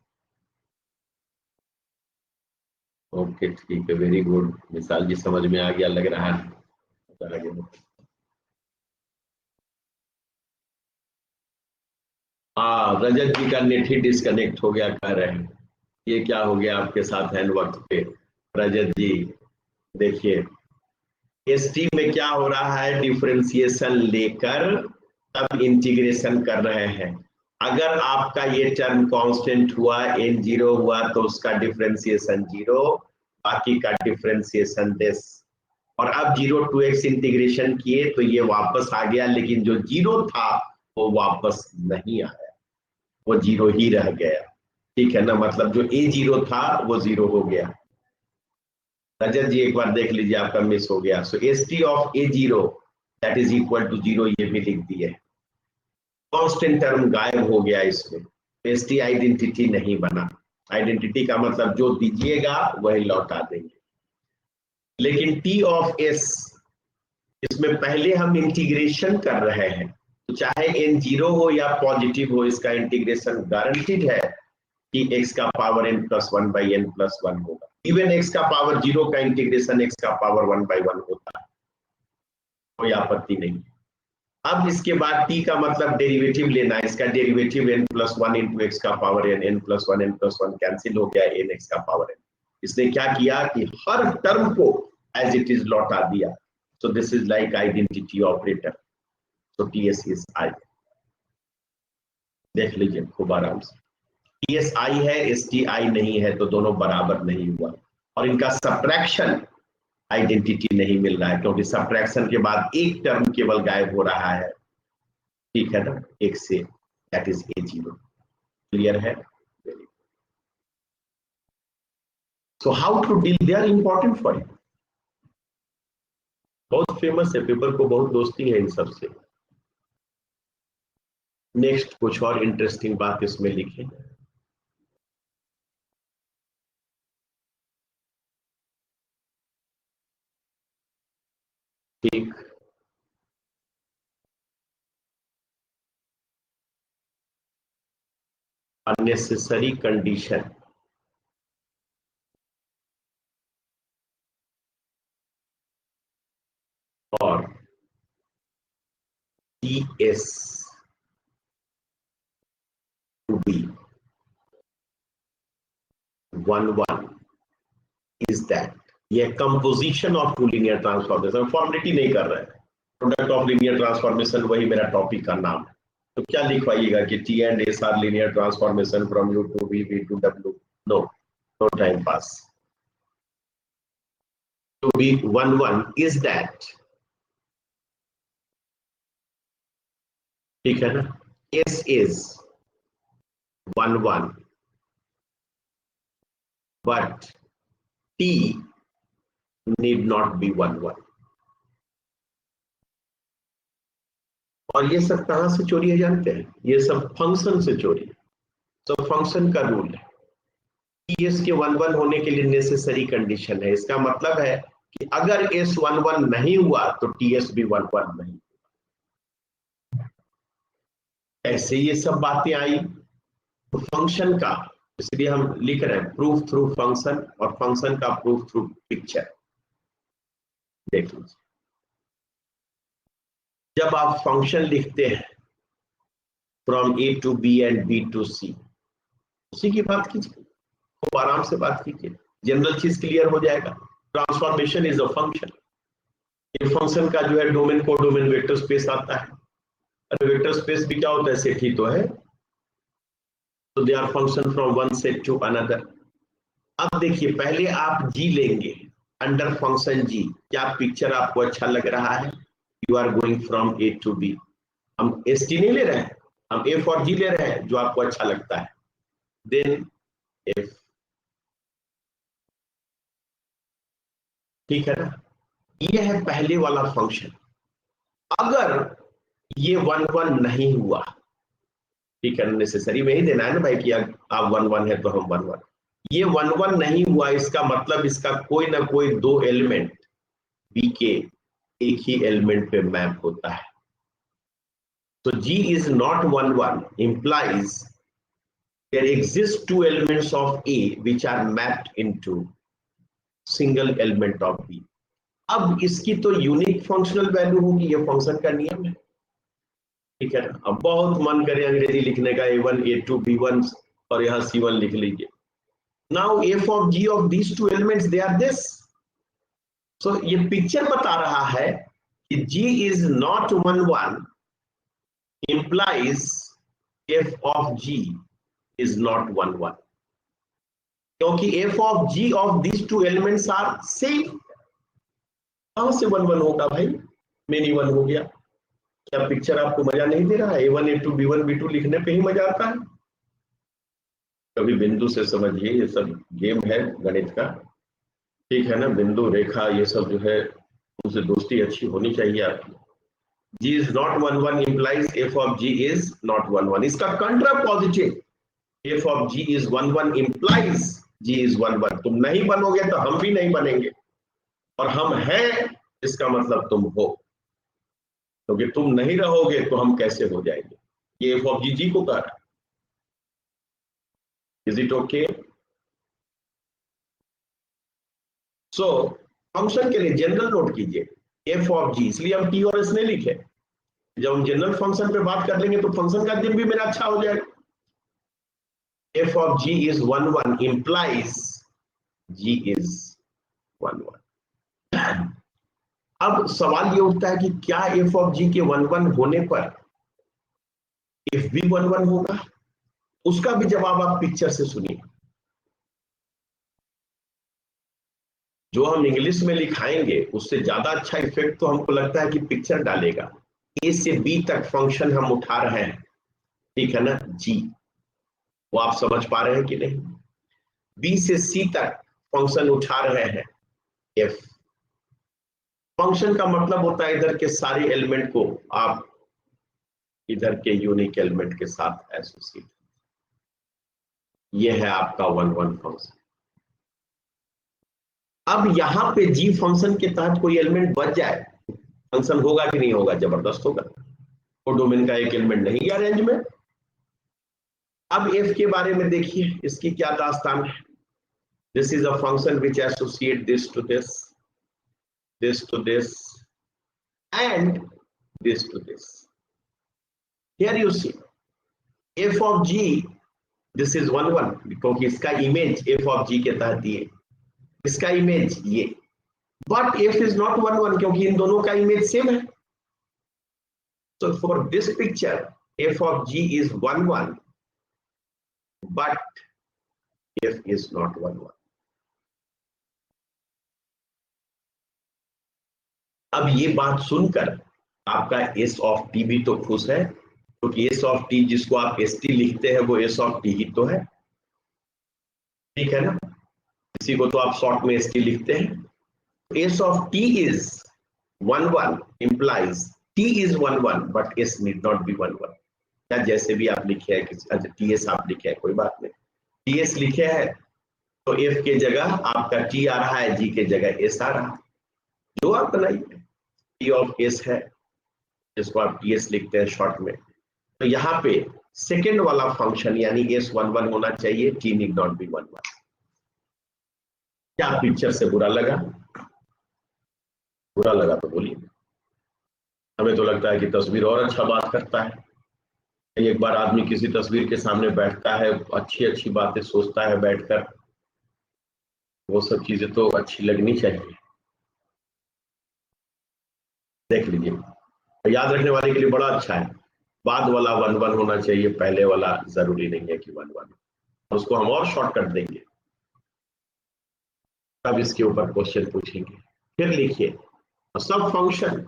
ओके ठीक है, वेरी गुड, मिसाल जी समझ में आ गया लग रहा है। हाँ, रजत जी का नेट ही डिस्कनेक्ट हो गया कह रहे हैं, ये क्या हो गया आपके साथ एन वक्त पे। रजत जी देखिए, एसटी में क्या हो रहा है, डिफरेंशिएशन लेकर तब इंटीग्रेशन कर रहे हैं। अगर आपका ये टर्म कांस्टेंट हुआ, एन जीरो हुआ, तो उसका डिफरेंशिएशन जीरो, बाकी का डिफरेंशिएशन दिस। और अब 0 to x इंटीग्रेशन किए तो ये वापस आ गया, लेकिन जो जीरो था वो वापस नहीं आया, वो जीरो ही रह गया। ठीक है ना, मतलब जो ए जीरो था वो जीरो हो गया। रजत जी एक बार देख लीजिए, आपका मिस हो गया। So S T of A zero that is equal to zero, ये भी लिख दिए। कांस्टेंट टर्म गायब हो गया इसमें, एस टी आइडेंटिटी नहीं बना। आइडेंटिटी का मतलब जो दीजिएगा वही लौटा देंगे, लेकिन टी ऑफ एस, इसमें पहले हम इंटीग्रेशन कर रहे हैं, तो चाहे एन जीरो हो या पॉजिटिव हो, इसका इंटीग्रेशन गारंटीड है कि एक्स का power n plus one by N plus one होगा। इवन एक्स का पावर जीरो का इंटीग्रेशन एक्स का पावर 1/1 होता है, कोई आपत्ति नहीं। अब इसके बाद t का मतलब डेरिवेटिव लेना है, इसका derivative n plus one into x का power n plus one cancel हो गया, n एक्स का पावर n। इसने क्या किया कि हर टर्म को एज इट इज लौटा दिया। So this is like identity operator, so TS is I. देख लीजिए खूब आराम से, टीएस आई है, एस टी आई नहीं है, तो दोनों बराबर नहीं हुआ, और इनका सब्ट्रैक्शन आइडेंटिटी नहीं मिल रहा है, क्योंकि सब्ट्रैक्शन के बाद एक टर्म केवल गायब हो रहा है, ठीक है ना, एक से, that is A zero. Clear है? So how to deal, they are important for you, बहुत फेमस है, पेपर को बहुत दोस्ती है इन सब से। नेक्स्ट कुछ और इंटरेस्टिंग बात इसमें लिखे। ठीक, अननेसेसरी कंडीशन और TS to be 1 1 is that ये composition of two linear transformation, formality नहीं कर रहे हैं, प्रोडक्ट ऑफ लीनियर ट्रांसफॉर्मेशन वही मेरा टॉपिक का नाम है। तो क्या लिखवाइएगा कि T and S are linear transformation from U to V to W? No, no time pass. To be 1 1 is that ठीक है ना, S is 1 1 but T need not be 1 1। और ये सब कहां से चोरी है जानते हैं? ये सब फंक्शन से चोरी है। तो फंक्शन का रूल है, टीएस के 1 1 होने के लिए नेसेसरी कंडीशन है। इसका मतलब है कि अगर एस 1 1 नहीं हुआ तो टीएस भी 1 1 नहीं। ऐसे ये सब बातें आई तो फंक्शन का, इसलिए हम लिख रहे हैं प्रूफ थ्रू फंक्शन, और फंक्शन का प्रूफ थ्रू पिक्चर। देख लीजिए, जब आप फंक्शन लिखते हैं from A to B and B to C, उसी की बात कीजिए, तो आराम से बात कीजिए, जनरल चीज क्लियर हो जाएगा। Transformation is a function. ये फंक्शन का जो है डोमेन को डोमेन वेक्टर स्पेस आता है। अरे वेक्टर स्पेस भी क्या होता है? सेट ही तो है। तो they are function from one set to another. अब देखिए, पहले आप जी लेंगे अंडर फंक्शन जी। क्या पिक्चर आपको अच्छा लग रहा है? You are going from A to B. हम एस टी नहीं ले रहे हैं, हम एफ और जी ले रहे हैं, जो आपको अच्छा लगता है। देन एफ, ठीक है ना, ये है पहले वाला फंक्शन। अगर ये 1 1 नहीं हुआ, ठीक है, नेसेसरी में ही देना है ना भाई कि आप 1 1 है तो हम 1 1। ये 1 1 नहीं हुआ, इसका मतलब इसका कोई ना कोई दो एलिमेंट बी के एक ही एलिमेंट पे मैप होता है। तो G is not 1 1 implies there exist two elements of A which are mapped into single element of B। अब इसकी तो यूनिक फंक्शनल वैल्यू होगी, ये फंक्शन का नियम है, ठीक है ना। अब बहुत मन करे अंग्रेजी लिखने का, A1 A2 B1 और यहाँ C1 लिख लीजिए। Now f of G of these two elements they are this। so ये पिक्चर बता रहा है कि G is not 1 1 implies f of G is not 1 1, क्योंकि f of G of these two elements are same। कहां से 1 1 होगा भाई? मेनी 1 हो गया। क्या पिक्चर आपको मजा नहीं दे रहा है? A1 A2 B1 B2 लिखने पे ही मजा आता है। कभी बिंदु से समझिए, ये सब गेम है गणित का, ठीक है ना। बिंदु रेखा ये सब जो है, उनसे दोस्ती अच्छी होनी चाहिए आपकी। G is not 1 1 implies f of G is not 1 1। इसका कंट्रा positive, f of G is 1 1 implies G is 1 1। तुम नहीं बनोगे तो हम भी नहीं बनेंगे, और हम हैं इसका मतलब तुम हो, क्योंकि तुम नहीं रहोगे तो हम कैसे हो जाएंगे। ये f of G को कह रहा है। Is it okay? So function के लिए जनरल नोट कीजिए f of G, इसलिए हम t और s नहीं लिखे। जब हम जनरल फंक्शन पे बात कर लेंगे तो फंक्शन का दिन भी मेरा अच्छा हो जाएगा। f of G is 1 1 implies G is 1 1। अब सवाल ये उठता है कि क्या f of G के 1 1 होने पर f भी 1 1 होगा? उसका भी जवाब आप पिक्चर से सुनिए। जो हम इंग्लिश में लिखाएंगे उससे ज्यादा अच्छा इफेक्ट तो हमको लगता है कि पिक्चर डालेगा। ए से बी तक फंक्शन हम उठा रहे हैं, ठीक है ना, जी, वो आप समझ पा रहे हैं कि नहीं? बी से सी तक फंक्शन उठा रहे हैं, एफ। फंक्शन का मतलब होता है इधर के सारे एलिमेंट को आप इधर के यूनिक एलिमेंट के साथ एसोसिएट। ये है आपका 1 1 फंक्शन। अब यहां पे जी फंक्शन के तहत कोई एलिमेंट बच जाए, फंक्शन होगा कि नहीं होगा? जबरदस्त होगा। वो डोमेन का एक एलिमेंट नहीं गया रेंज में। अब एफ के बारे में देखिए, इसकी क्या दास्तान है। This is a function which associate this to this, this to this, and this to this। Here you see f of G, this is 1 1 क्योंकि इसका इमेज f of G के तहत ये, इसका इमेज ये। बट f is not 1 1 क्योंकि इन दोनों का इमेज सेम है। So for this picture f of G is 1 1 but f is not 1 1। अब ये बात सुनकर आपका s of t भी तो खुश है, क्योंकि एस ऑफ टी जिसको आप एस टी लिखते हैं वो एस ऑफ टी ही तो है, ठीक है ना। इसी को तो आप शॉर्ट में एस टी लिखते हैं। S of T is 1 1 implies T is 1 1 but S need not be 1 1। या जैसे भी आप लिखे हैं, अच्छा टी एस आप लिखे हैं कोई बात नहीं, टी एस लिखे हैं तो एफ के जगह आपका टी आ रहा है, जी के जगह एस आ रहा है, जो आप बनाइए। टी ऑफ एस है जिसको आप टी एस लिखते हैं शॉर्ट में। तो यहाँ पे सेकेंड वाला फंक्शन यानी एस 1 1 होना चाहिए, टी नीड नॉट बी 1 1। क्या पिक्चर से बुरा लगा? बुरा लगा तो बोलिए। हमें तो लगता है कि तस्वीर और अच्छा बात करता है। एक बार आदमी किसी तस्वीर के सामने बैठता है, अच्छी अच्छी बातें सोचता है बैठकर, वो सब चीजें तो अच्छी लगनी चाहिए। देख लीजिए, याद रखने वाले के लिए बड़ा अच्छा है, बाद वाला 1 1 होना चाहिए, पहले वाला जरूरी नहीं है कि 1 1। उसको हम और शॉर्टकट देंगे, तब इसके ऊपर क्वेश्चन पूछेंगे। फिर लिखिए सब function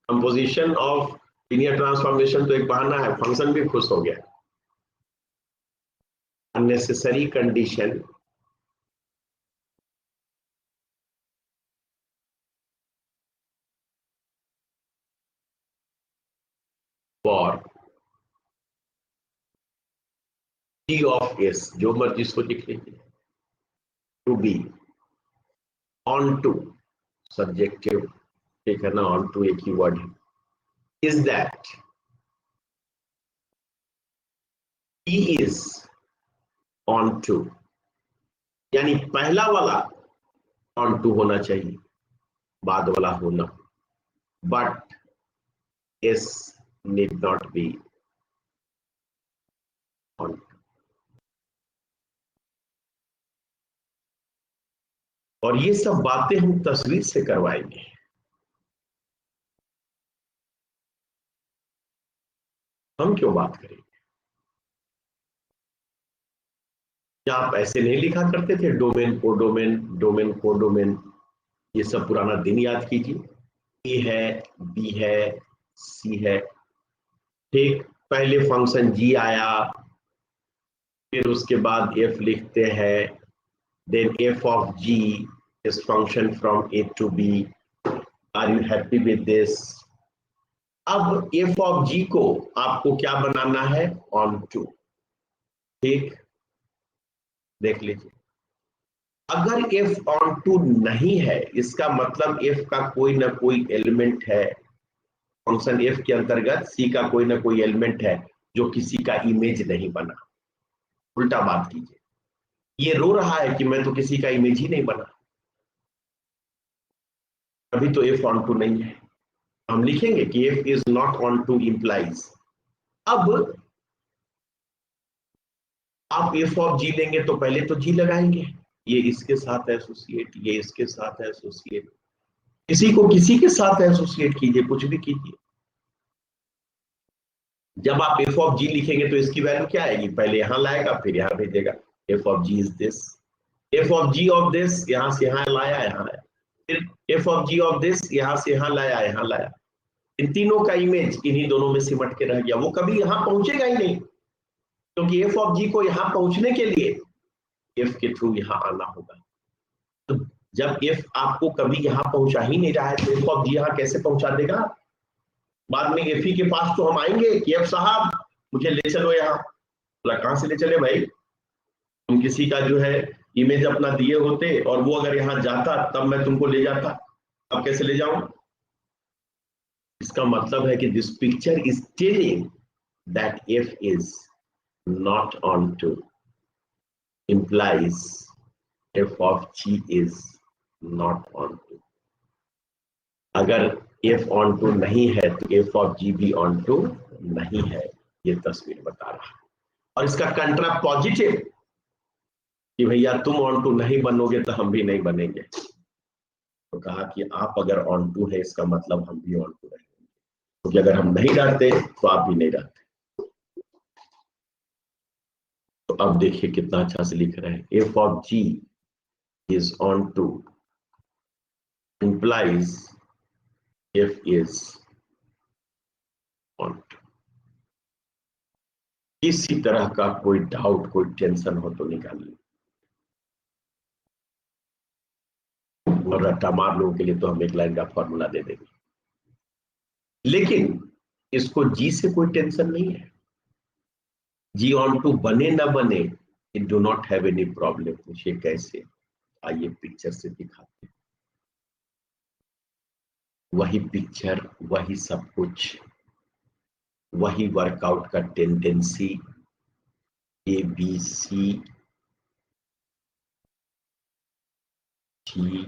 composition of linear transformation तो एक बहाना है, फंक्शन भी खुश हो गया। Unnecessary condition for T of S, जो मर्जी इसको लिख लीजिए, to be onto subjective, ठीक है ना, ऑन टू एक ही वर्ड है, is that T is onto, यानी पहला वाला ऑन टू होना चाहिए, बाद वाला होना, but S need not be on. और ये सब बातें हम तस्वीर से करवाएंगे। हम क्यों बात करेंगे? क्या आप ऐसे नहीं लिखा करते थे, डोमेन को डोमेन, डोमेन को डोमेन? ये सब पुराना दिन याद कीजिए। ए है, बी है, सी है, ठीक, पहले फंक्शन जी आया, फिर उसके बाद एफ लिखते हैं, then F of G is function from A to B. Are you happy with this? अब एफ ऑफ जी को आपको क्या बनाना है? ऑन टू, ठीक, देख लीजिए। अगर एफ ऑन टू नहीं है, इसका मतलब एफ का कोई ना कोई एलिमेंट है, फंक्शन एफ के अंतर्गत सी का कोई ना कोई एलिमेंट है जो किसी का इमेज नहीं बना। उल्टा बात कीजिए, ये रो रहा है कि मैं तो किसी का इमेज ही नहीं बना, अभी तो एफ ऑन टू नहीं है। हम लिखेंगे कि F is not on two implies. अब आप एफ ऑफ जी लेंगे तो पहले तो जी लगाएंगे, ये इसके साथ एसोसिएट, ये इसके साथ एसोसिएट, किसी को किसी के साथ एसोसिएट कीजिए, कुछ भी कीजिए। जब आप एफ ऑफ जी लिखेंगे तो इसकी वैल्यू क्या आएगी? पहले यहां लाएगा फिर यहां भेजेगा, F of G is this, F of G of this, यहां से यहां लाया, यहां आया, फिर F of G of this, यहां से यहां लाया, यहां लाया। इन तीनों का इमेज इन्हीं दोनों में सिमट के रह गया, वो कभी यहां पहुंचेगा ही नहीं, क्योंकि एफ ऑफ जी को यहां पहुंचने के लिए एफ के थ्रू यहां आना होगा। तो जब एफ आपको कभी यहां पहुंचा ही नहीं रहा है तो एफ ऑफ जी यहां कैसे पहुंचा देगा? बाद में एफ के पास तो हम आएंगे कि एफ साहब मुझे ले चलो यहाँ। बोला कहां से ले चले भाई, तुम किसी का जो है इमेज अपना दिए होते और वो अगर यहाँ जाता तब मैं तुमको ले जाता, अब कैसे ले जाऊं? इसका मतलब है कि this picture is telling that F is not onto implies f of g is not on to। अगर f on to नहीं है तो f of g भी on to नहीं है, ये तस्वीर बता रहा है। और इसका कंट्रा पॉजिटिव कि भैया तुम ऑन टू नहीं बनोगे तो हम भी नहीं बनेंगे, तो कहा कि आप अगर ऑन टू है इसका मतलब हम भी ऑन टू रहेंगे, क्योंकि अगर हम नहीं रहते तो आप भी नहीं रहते। तो अब देखिए कितना अच्छा से लिख रहे हैं, F of G is onto implies f is on to। किसी तरह का कोई डाउट, कोई टेंशन हो तो निकालिए। और रट्टा मार लोगों के लिए तो हम एक लाइन का फॉर्मूला दे देंगे, लेकिन इसको जी से कोई टेंशन नहीं है। जी ऑन टू बने ना बने, it do not have any problem. पूछिए कैसे? आइए पिक्चर से दिखाते हैं। वही पिक्चर, वही सब कुछ, वही वर्कआउट का tendency, A B C T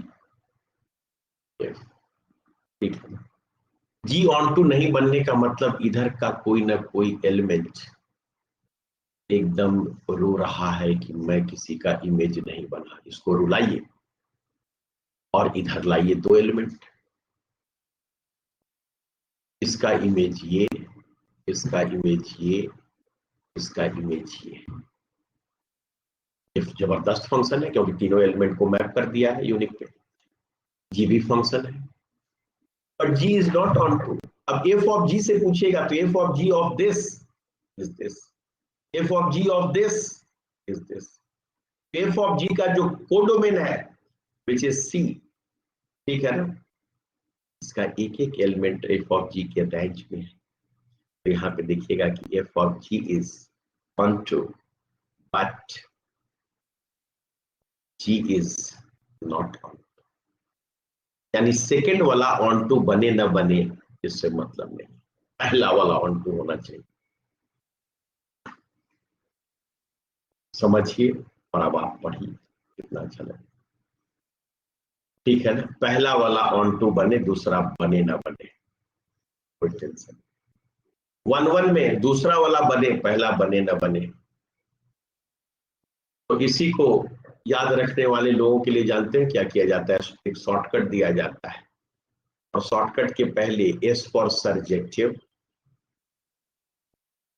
F, ठीक है। जी ऑन टू नहीं बनने का मतलब इधर का कोई ना कोई एलिमेंट एकदम रो रहा है कि मैं किसी का इमेज नहीं बना, इसको रुलाइए और इधर लाइए दो एलिमेंट, इसका इमेज ये, इसका इमेज ये, इसका इमेज ये। जबरदस्त फंक्शन है क्योंकि तीनों एलिमेंट को मैप कर दिया है यूनिक पे। जी भी फंक्शन है, और G is not onto. अब एफ ऑफ जी से पूछेगा तो F of G of this is this, F of G of this is this. F of G का जो कोडोमेन है विच इज सी, ठीक है ना, इसका एक एक एलिमेंट एफ ऑफ जी के रेंज में है। तो यहाँ पे देखिएगा कि F of G is onto but G is not on, यानी सेकेंड वाला ऑन टू बने ना बने इससे मतलब नहीं, पहला वाला ऑन टू होना चाहिए। समझिए और अब आप पढ़िए, कितना अच्छा लगे। ठीक है ना, पहला वाला ऑन टू बने, दूसरा बने ना बने, कोई टेंशन। 1-1 में दूसरा वाला बने, पहला बने ना बने। तो इसी को याद रखने वाले लोगों के लिए जानते हैं क्या किया जाता है? एक शॉर्टकट दिया जाता है, और शॉर्टकट के पहले एस फॉर सर्जेक्टिव,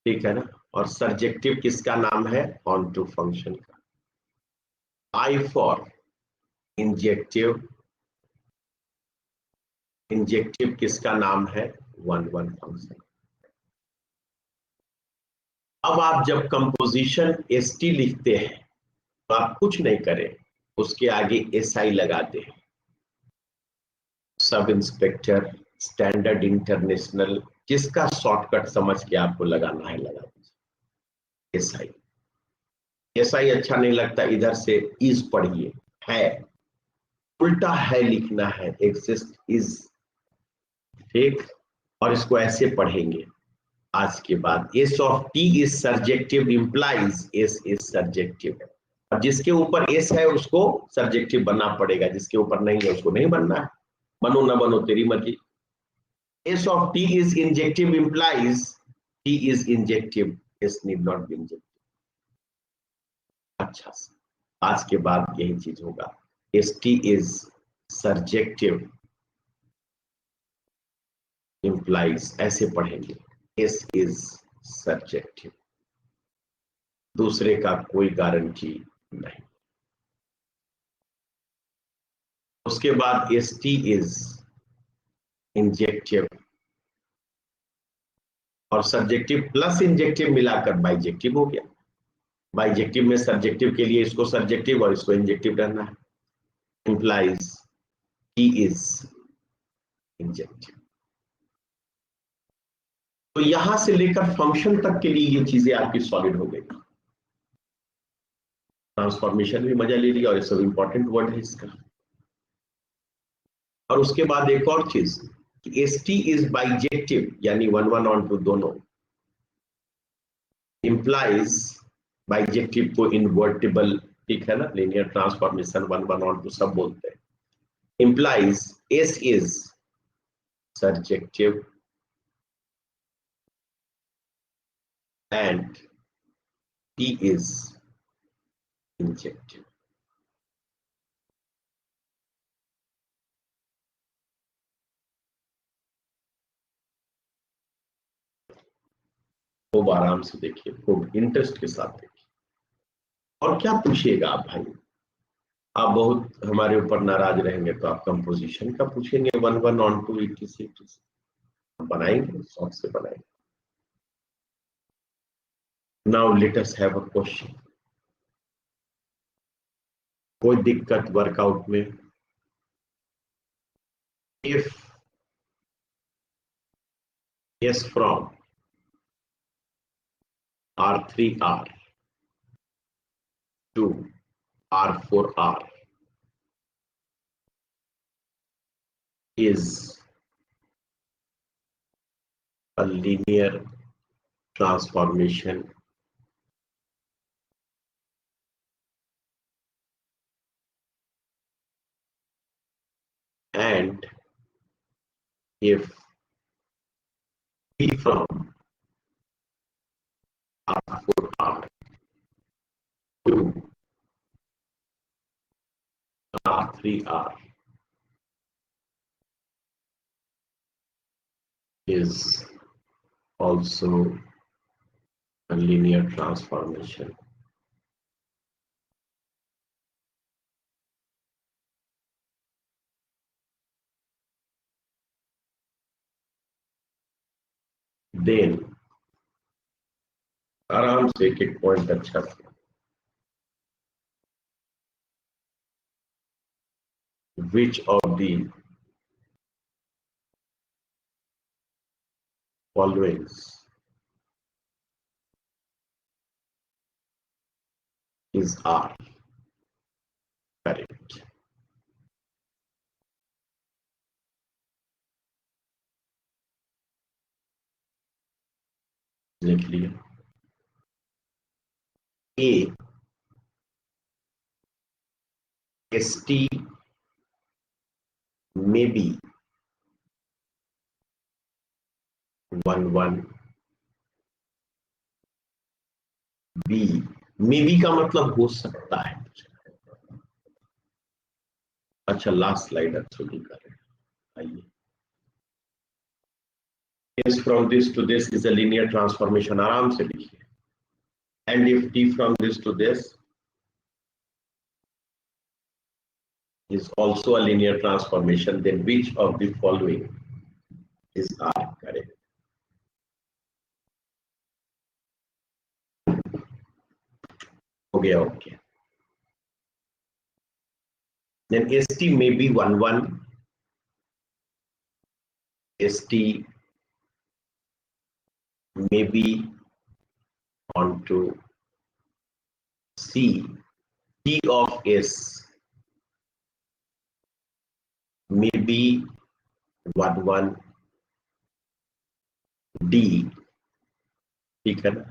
ठीक है ना, और सर्जेक्टिव किसका नाम है? ऑन टू फंक्शन का। आई फॉर इंजेक्टिव, इंजेक्टिव किसका नाम है? 1-1 फंक्शन। अब आप जब कंपोजिशन एस टी लिखते हैं तो आप कुछ नहीं करें, उसके आगे एस आई लगाते हैं। सब इंस्पेक्टर, स्टैंडर्ड इंटरनेशनल, जिसका शॉर्टकट समझ के आपको लगाना है लगा दीजिए एस आई। एस आई अच्छा नहीं लगता, इधर से इज पढ़िए, है उल्टा है लिखना है, एग्जिस्ट इज, ठीक। और इसको ऐसे पढ़ेंगे आज के बाद, S of T is surjective implies S is surjective. अब जिसके ऊपर एस है उसको सर्जेक्टिव बनना पड़ेगा, जिसके ऊपर नहीं है उसको नहीं बनना है। बनो ना बनो तेरी मर्जी। S of T is injective implies T is injective, S need not be injective. अच्छा, आज के बाद यही चीज होगा। S T is surjective implies, ऐसे पढ़ेंगे, एस इज सर्जेक्टिव, दूसरे का कोई गारंटी नहीं। उसके बाद एस टी इज इंजेक्टिव और सब्जेक्टिव प्लस इंजेक्टिव मिलाकर बाइजेक्टिव हो गया। बाइजेक्टिव में सब्जेक्टिव के लिए इसको सब्जेक्टिव और इसको इंजेक्टिव करना है, इंप्लाइज टी इज इंजेक्टिव। तो यहां से लेकर फंक्शन तक के लिए ये चीजें आपकी सॉलिड हो गई। ट्रांसफॉर्मेशन भी मजा ले लिया, और ये सब इंपॉर्टेंट वर्ड है इसका। और उसके बाद एक और चीज, एस टी इज बाइजेक्टिव, यानी 1-1 ऑन टू दोनों, इंप्लाइज बाइजेक्टिव को इन्वर्टिबल, ठीक है ना, लीनियर ट्रांसफॉर्मेशन 1-1 ऑन टू सब बोलते हैं, implies S is surjective and T is injective. खूब आराम से देखिए, खूब इंटरेस्ट के साथ देखिए। और क्या पूछिएगा आप भाई? आप बहुत हमारे ऊपर नाराज रहेंगे तो आप कंपोजिशन का पूछेंगे, 1-1 ऑन टू etc बनाएंगे, शौक से बनाएंगे। Now let us have a question. कोई दिक्कत वर्कआउट में? If yes from R3R to R4R is a linear transformation and if P from R4R to R3R is also a linear transformation. Then आराम से एक एक पॉइंट अच्छा था. Which of the following is R? Correct. लिख लिया. A ST may be 1 B. Maybe का मतलब हो सकता है. अच्छा लास्ट स्लाइड एक्चुअली करें. आइए. S from this to this is a linear transformation. आराम से लिखिए. And if T from this to this is also a linear transformation, then which of the following is R? Correct. हो गया. Okay. Then ST may be 1 ST may be onto C. T of S may be 1 D. ठीक है ना.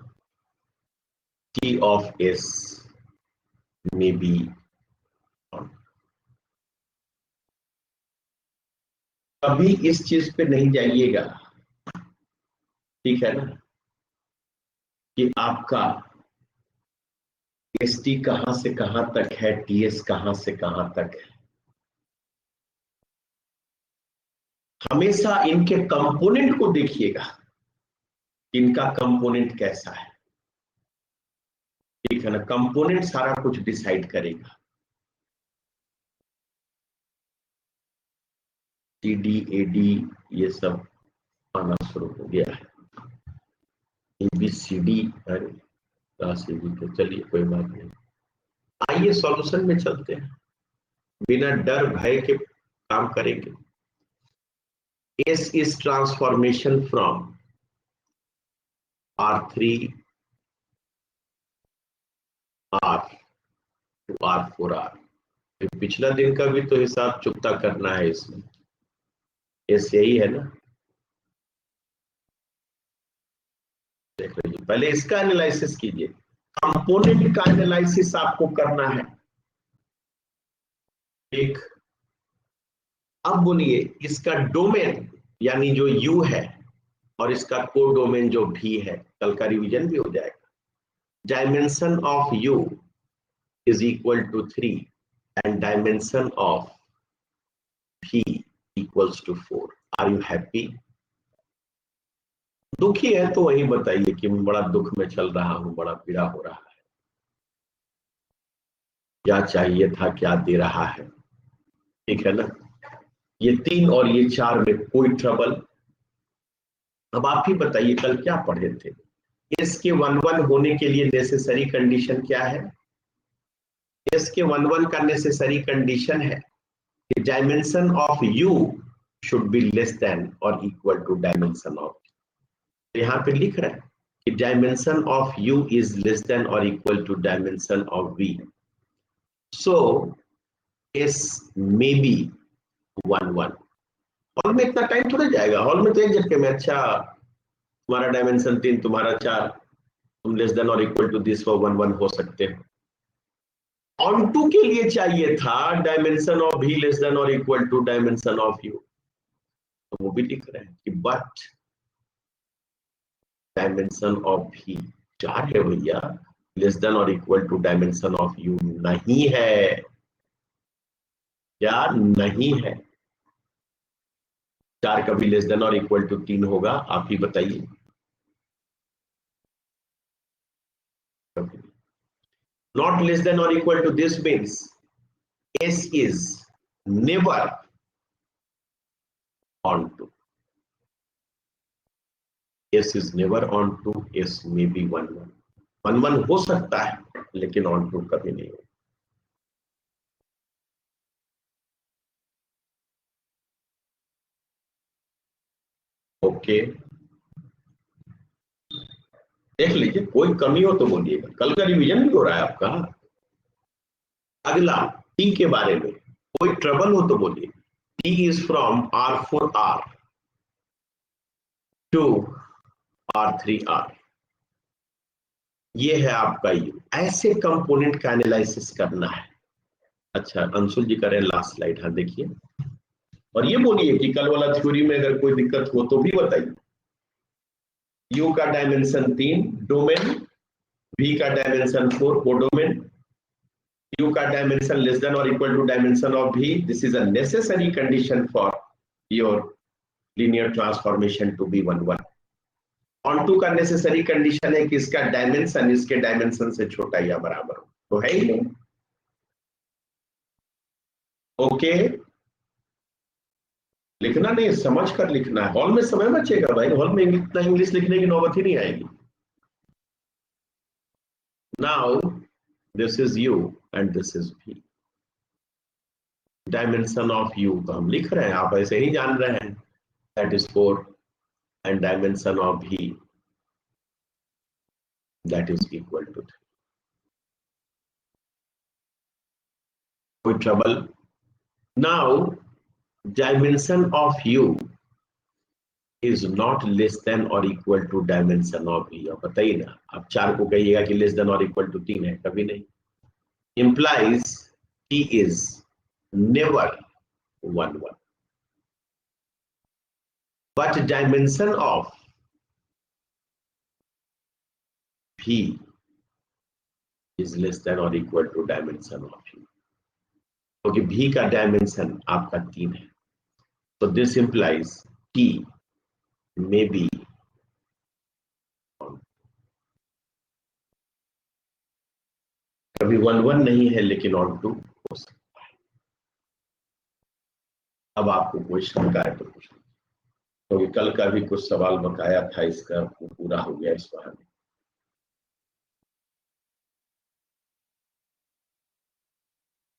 T of S may be on. कभी इस चीज पे नहीं जाइएगा. ठीक है ना कि आपका ST कहां से कहां तक है, TS कहां से कहां तक है. हमेशा इनके कंपोनेंट को देखिएगा. इनका कंपोनेंट कैसा है. ठीक है ना. कंपोनेंट सारा कुछ डिसाइड करेगा. CD AD ये सब आना शुरू हो गया है. ABCD तो चलिए कोई बात नहीं. आइए सॉल्यूशन में चलते हैं. बिना डर भय के काम करेंगे. S is transformation from R3R to R4R. पिछला दिन का भी तो हिसाब चुकता करना है इसमें. S यही है ना. देख लीजिए. पहले इसका एनालिसिस कीजिए. कंपोनेंट का एनालिसिस आपको करना है. एक अब बोलिए इसका डोमेन यानी जो U है और इसका कोडोमेन जो V है. कल का रिवीजन भी हो जाएगा. Dimension of U is equal to 3 and dimension of V equals to 4. Are you happy? दुखी है तो वही बताइए कि मैं बड़ा दुख में चल रहा हूं, बड़ा पीड़ा हो रहा है. क्या चाहिए था, क्या दे रहा है. ठीक है ना. ये 3 और ये 4 में कोई ट्रबल. अब आप ही बताइए कल क्या पढ़े थे. एस के 1 1 होने के लिए नेसेसरी कंडीशन क्या है? एस के 1 1 का नेसेसरी कंडीशन है कि dimension of U should be less than और इक्वल टू डायमेंशन ऑफ, यहाँ पे लिख रहा है कि dimension of u is less than और equal to dimension of v, so s may be 1 1। Hall में इतना टाइम थोड़ा जाएगा, हॉल में तो एक झटके में, अच्छा तुम्हारा डायमेंशन 3, तुम्हारा 4, तुम लेस देन और इक्वल टू दिस फॉर 1 1 हो सकते हो। ऑन टू के लिए चाहिए था dimension of v less than और equal to dimension of u, तो वो भी लिख रहे हैं कि बट डायमेंशन ऑफ v 4 है भैया, लेस देन और equal to dimension of u नहीं है, क्या नहीं है? 4 कभी लेस देन और इक्वल टू 3 होगा? आप ही बताइए। नॉट लेस देन और equal to this means s is never on to, s is never on to, s may be 1 1, 1 1 हो सकता है लेकिन ऑन टू कभी नहीं हो। ओके, देख लीजिए, कोई कमी हो तो बोलिएगा, कल का रिवीजन भी हो रहा है आपका। अगला टी के बारे में कोई ट्रबल हो तो बोलिए। T is from R4R to R3R, ये है आपका यू। ऐसे कंपोनेंट का एनालिसिस करना है। अच्छा, अंशुल जी करें लास्ट स्लाइड, हाँ देखिए, और ये बोलिए कि कल वाला थ्योरी में अगर कोई दिक्कत हो तो भी बताइए। यू का डायमेंशन 3 डोमेन, v का डायमेंशन 4 कोडोमेन, u का डायमेंशन लेस देन और equal to dimension of v, this is a necessary condition for your linear transformation to be 1 1। Onto का नेसेसरी कंडीशन है कि इसका डायमेंशन इसके dimension से छोटा या बराबर हो, तो है ही नहीं। ओके, लिखना नहीं, समझ कर लिखना है, हॉल में समय बचेगा भाई, हॉल में इतना इंग्लिश लिखने की नौबत ही नहीं आएगी। Now this is u and this is v, dimension of u तो हम लिख रहे हैं, आप ऐसे ही जान रहे हैं, that is 4 and dimension of v that is equal to 3। कोई trouble? Now dimension of u is not less than और equal to dimension of v, और बताइए ना, आप 4 को कहिएगा कि लेस देन और इक्वल टू 3 है, कभी नहीं। implies t is never 1 1, but dimension of v is less than or equal to dimension of u, क्योंकि v का डायमेंशन आपका 3 है, so this implies t may be कभी 1 1 नहीं है लेकिन ऑन टू हो सकता है। अब आपको क्वेश्चन का है तो पूछ, क्योंकि कल का भी कुछ सवाल बकाया था, इसका वो पूरा हो गया इस बार में।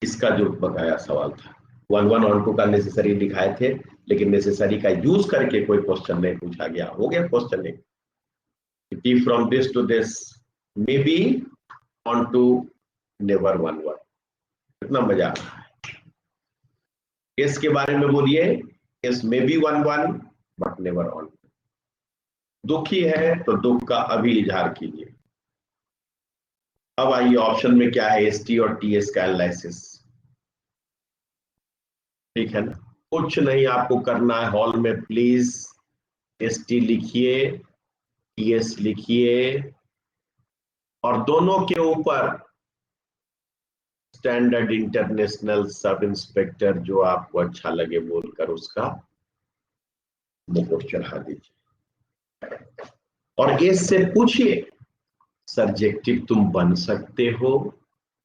इसका जो बकाया सवाल था 1 1 ऑन टू का नेसेसरी दिखाए थे, लेकिन नेसेसरी का यूज करके कोई क्वेश्चन नहीं पूछा गया, हो गया क्वेश्चन नहीं। T from this to this may be on to never 1 1, कितना मजा आ रहा है। S के बारे में बोलिए, S may be 1 1 but never on. दुखी है तो दुख का अभी इजहार कीजिए। अब आइए ऑप्शन में क्या है, ST और TS का एनालिसिस, ठीक है ना, कुछ नहीं आपको करना है, हॉल में प्लीज ST लिखिए, TS लिखिए, और दोनों के ऊपर स्टैंडर्ड इंटरनेशनल सब इंस्पेक्टर जो आपको अच्छा लगे बोलकर उसका मुकुट चढ़ा दीजिए, और इससे पूछिए सब्जेक्टिव तुम बन सकते हो?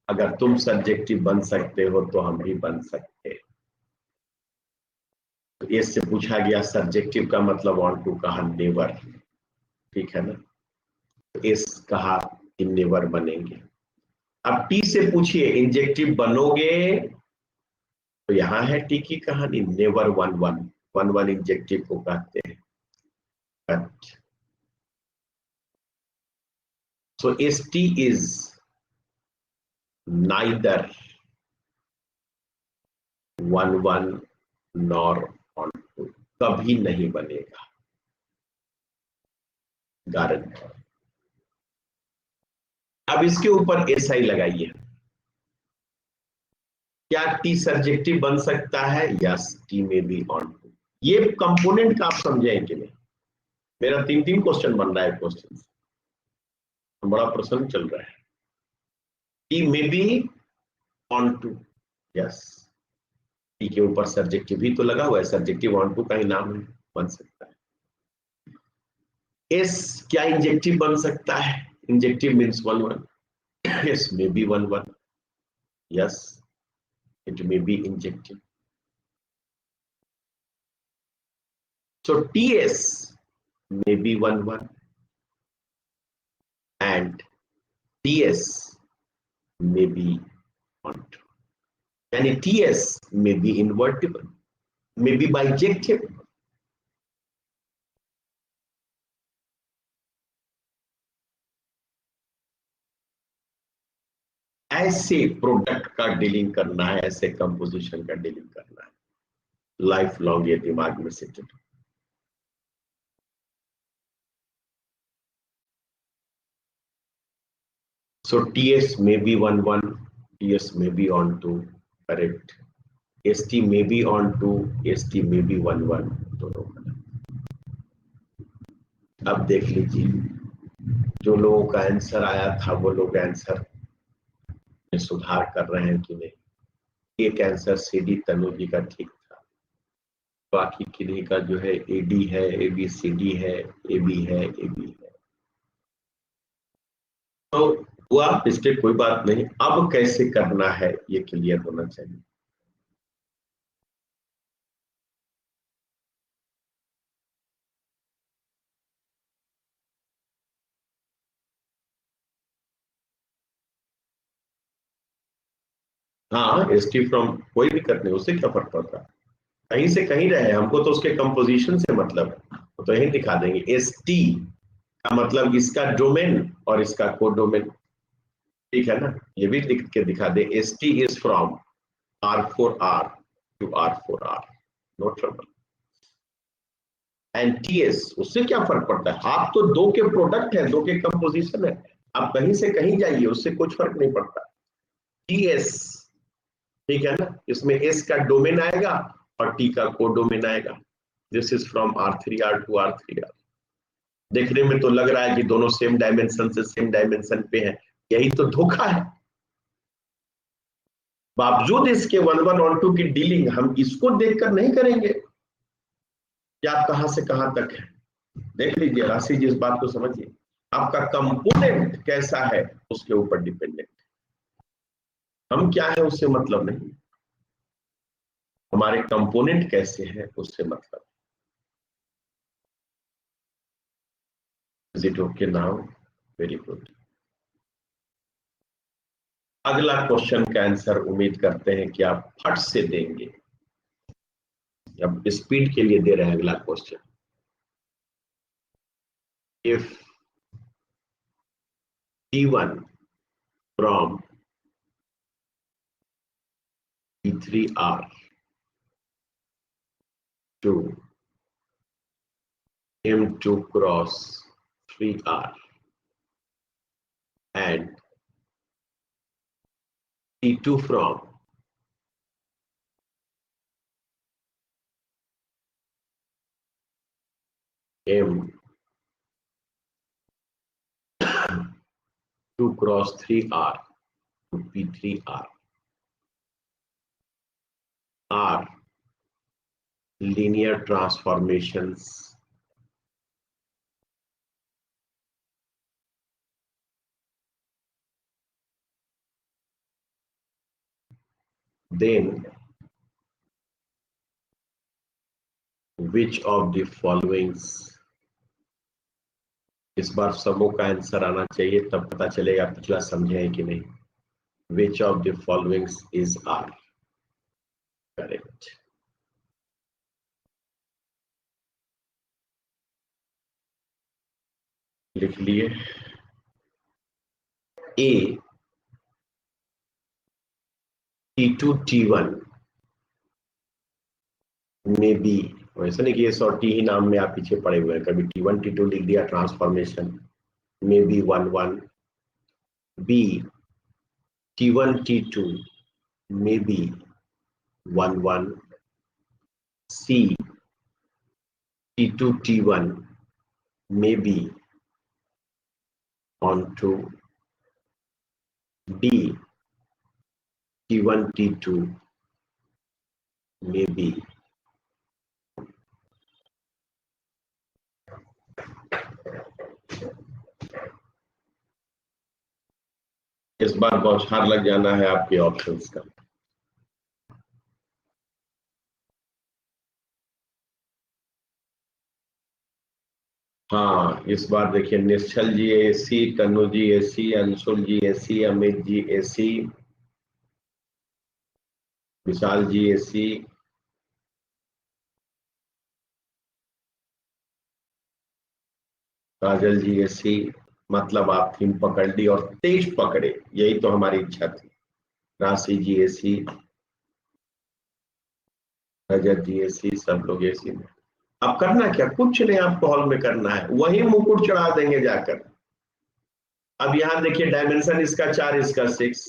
अगर तुम सब्जेक्टिव बन सकते हो तो हम भी बन सकते हैं। तो इससे पूछा गया सब्जेक्टिव का मतलब ऑन टू कहा नेवर, ठीक है ना। एस कहा कि नेवर बनेंगे। अब टी से पूछिए इंजेक्टिव बनोगे, तो यहां है टी की कहानी, never one one, one one injective को कहते हैं। But so S T is neither one one nor onto, कभी नहीं बनेगा, गारंटी। अब इसके ऊपर एसआई लगाइए, क्या टी सब्जेक्टिव बन सकता है? यस, टी में बी ऑन टू। ये कंपोनेंट का आप समझे कि नहीं? मेरा तीन तीन क्वेश्चन बन रहा है, क्वेश्चन बड़ा प्रश्न चल रहा है। टी में be onto, yes, T के ऊपर सब्जेक्टिव भी तो लगा हुआ है, सब्जेक्टिव ऑन टू का ही नाम है, बन सकता है। एस क्या इंजेक्टिव बन सकता है? Injective means one one, yes may be one one, yes it may be injective. So ts may be one one and ts may be on two, and ts may be invertible, may be bijective. ऐसे product का dealing करना है, ऐसे composition का dealing करना है, life long ये दिमाग में set. So TS may be 1 1, TS may be on 2, correct. ST may be on 2, ST may be 1 1, दोनों गलत। अब देख लीजिए, जो लोगों का आंसर आया था वो लोग आंसर में सुधार कर रहे हैं कि नहीं। एक आंसर सीडी तनु जी का ठीक था, बाकी किन्हीं का जो है एडी है, एबीसीडी है, एबी है, एबी है, तो हुआ मिस्टेक, कोई बात नहीं। अब कैसे करना है ये क्लियर होना चाहिए। हाँ, एसटी फ्रॉम कोई भी करने, उससे क्या फर्क पड़ता है, कहीं से कहीं रहे, हमको तो उसके कंपोजिशन से मतलब है, तो यही दिखा देंगे। एसटी का मतलब इसका डोमेन और इसका कोडोमेन, ठीक है ना, ये भी लिख के दिखा दे। ST is from R4R to R4R, no trouble. And TS, उससे क्या फर्क पड़ता है, आप तो दो के प्रोडक्ट है, दो के कंपोजिशन है, आप कहीं से कहीं जाइए, उससे कुछ फर्क नहीं पड़ता। टीएस, ठीक है ना, इसमें एस का डोमेन आएगा और टी का कोडोमेन आएगा। This is from R3R to R3R। देखने में तो लग रहा है कि दोनों सेम डायमेंशन से सेम डायमेंशन पे हैं, यही तो धोखा है। बावजूद इसके 1 1 और 2 की डीलिंग हम इसको देखकर नहीं करेंगे कि आप कहां से कहां तक है। देख लीजिए राशि जी, इस बात को समझिए, आपका कंपोनेंट कैसा है उसके ऊपर डिपेंडेंट, हम क्या है उससे मतलब नहीं, हमारे कंपोनेंट कैसे हैं उससे मतलब। Is it okay now? Very good. अगला क्वेश्चन का आंसर उम्मीद करते हैं कि आप फट से देंगे, अब स्पीड के लिए दे रहे हैं अगला question. If T1 from T3R to M2 cross 3R and T2 from M2 cross 3R to P3R are linear transformations, then which of the following इस बार सबों का आंसर आना चाहिए, तब पता चलेगा पिछला समझे है कि नहीं। Which of the followings is are correct. लिख लिए। ए T2 T1 में बी, वैसे नहीं कि ये 100 टी ही नाम में आप पीछे पड़े हुए हैं, कभी T1 T2 लिख दिया ट्रांसफॉर्मेशन में बी 1 1, बी T1 T2 में बी 1 1, सी T2 T1 में B on 2, D T1 T2 में बी। इस बार बौछार लग जाना है आपके ऑप्शंस का। हाँ, इस बार देखिए निश्चल जी एसी, तनु जी एसी, अंशुल जी एसी, अमित जी एसी, विशाल जी एसी, काजल जी एसी। मतलब आप थीम पकड़ ली और तेज पकड़े, यही तो हमारी इच्छा थी। राशि जी एसी, रजत जी एसी, सब लोग एसी में। अब करना क्या, कुछ नहीं आपको हॉल में करना है, वही मुकुट चढ़ा देंगे जाकर। अब यहाँ देखिए डायमेंशन इसका 4, इसका 6,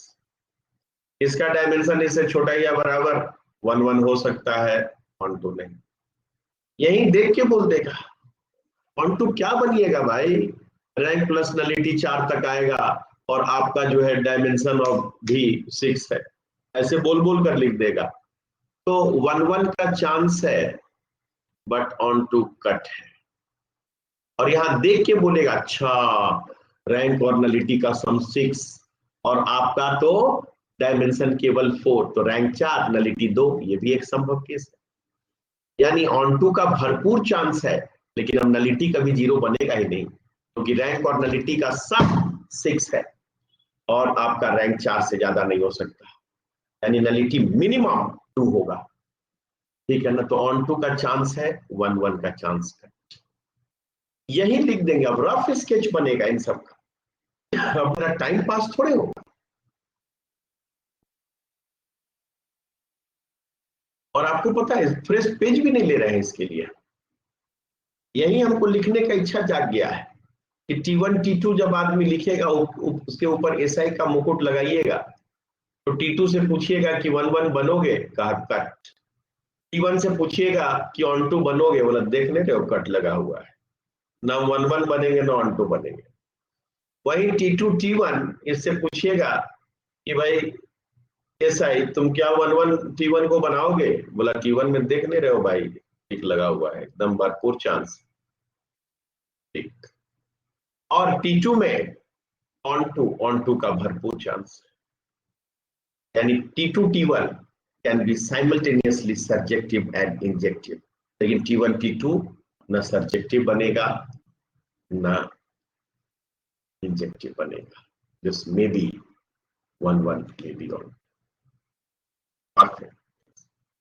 इसका डायमेंशन इससे छोटा या बराबर 1 1 हो सकता है, 1 2 नहीं। यही देख के बोल देगा 1 2 क्या बनिएगा भाई, रैंक प्लस नलिटी 4 तक आएगा और आपका जो है डायमेंशन ऑफ भी 6 है, ऐसे बोल बोल कर लिख देगा। तो 1 1 का चांस है, बट ऑन टू कट है। और यहां देख के बोलेगा अच्छा रैंक और नलिटी का सम 6 और आपका तो डायमेंशन केवल 4, तो रैंक 4 नलिटी 2, ये भी एक संभव केस है। यानी ऑन टू का भरपूर चांस है, लेकिन अब नलिटी कभी 0 बनेगा ही नहीं, क्योंकि रैंक और नलिटी का सम 6 है और आपका रैंक 4 से ज्यादा नहीं हो सकता, यानी नलिटी मिनिमम 2 होगा। ठीक है ना, तो ऑन टू का चांस है, 1 1 का चांस है। यही लिख देंगे, अब रफ स्केच बनेगा इन सब का, अब मेरा टाइम पास थोड़े होगा। और आपको पता है फ्रेश पेज भी नहीं ले रहे हैं इसके लिए, यही हमको लिखने का इच्छा जाग गया है कि T1 T2 जब आदमी लिखेगा उसके ऊपर एसआई का मुकुट लगाइएगा, तो T2 से पूछिएगा कि 1 1 बनोगे, कहा कट। T1 से पूछिएगा कि ऑन टू बनोगे, बोला देख ले रहे हो कट लगा हुआ है, ना 1 1 बनेंगे ना ऑन टू बनेंगे। वही T2 T1 इससे पूछिएगा कि भाई एसआई तुम क्या 1 1 T1 को बनाओगे, बोला T1 में देख नहीं रहे हो भाई ठीक लगा हुआ है, एकदम भरपूर चांस। ठीक, और T2 में ऑन टू का भरपूर चांस, यानी T2 T1 can be simultaneously subjective and injective, लेकिन T1 T2 ना सब्जेक्टिव बनेगा ना इंजेक्टिव बनेगा, this may be 1 1 may be on.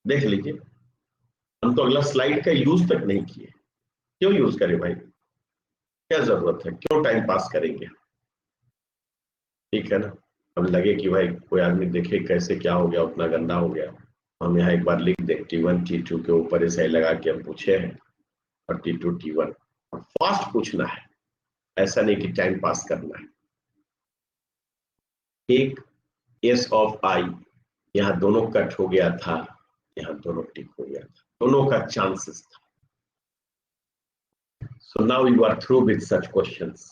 देख लीजिए, हम तो अगला स्लाइड का यूज तक नहीं किए, क्यों यूज करें भाई, क्या जरूरत है, क्यों टाइम पास करेंगे। ठीक है ना, अब लगे कि भाई कोई आदमी देखे कैसे क्या हो गया, उतना गंदा हो गया, हम यहाँ एक बार लिख दें T1 T2 के ऊपर ऐसे लगा के हम पूछे हैं, और T2 T1 फास्ट पूछना है, ऐसा नहीं कि टाइम पास करना है। एक एस ऑफ आई, यहाँ दोनों कट हो गया था, यहाँ दोनों टिक हो गया था, दोनों का चांसेस था। So now you are through with such questions,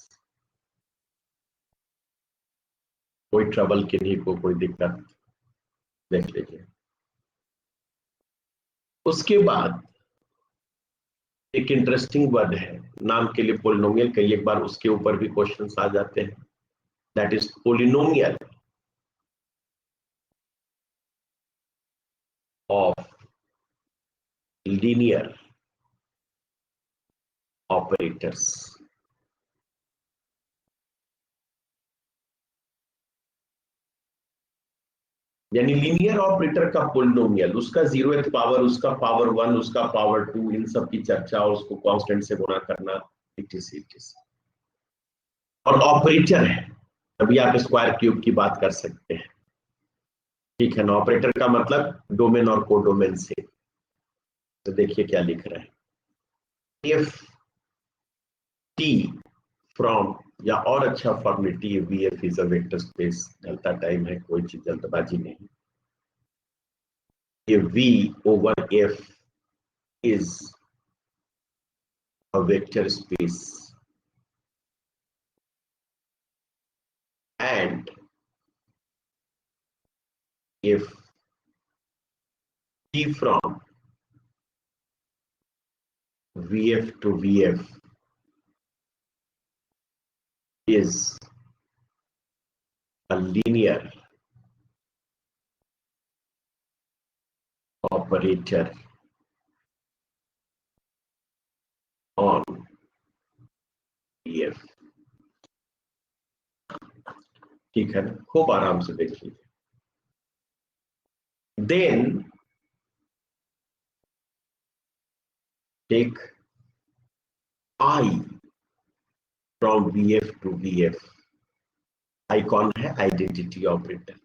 कोई ट्रबल किन्हीं को कोई दिक्कत, देख लीजिए। उसके बाद एक इंटरेस्टिंग वर्ड है नाम के लिए, पोलिनोमियल, कई एक बार उसके ऊपर भी क्वेश्चंस आ जाते हैं, that is polynomial of linear operators. यानी लीनियर ऑपरेटर का पोलिनोमियल, उसका 0th पावर, उसका पावर 1, उसका पावर 2, इन सब की चर्चा, उसको कांस्टेंट से गुणा करना, इट और ऑपरेटर है, तभी आप स्क्वायर क्यूब की बात कर सकते हैं। ठीक है ना। ऑपरेटर का मतलब डोमेन और कोडोमेन से। तो देखिए क्या लिख रहा है, इफ टी फ्रॉम, या और अच्छा formality, V F is a vector space. ढलता टाइम है, कोई चीज जल्दबाजी नहीं। ये V over F is a vector space and if T from VF to VF is a linear operator on VF। ठीक है ना, खूब आराम से देख लीजिए। Then take I from VF to VF। I कौन है? Identity operator.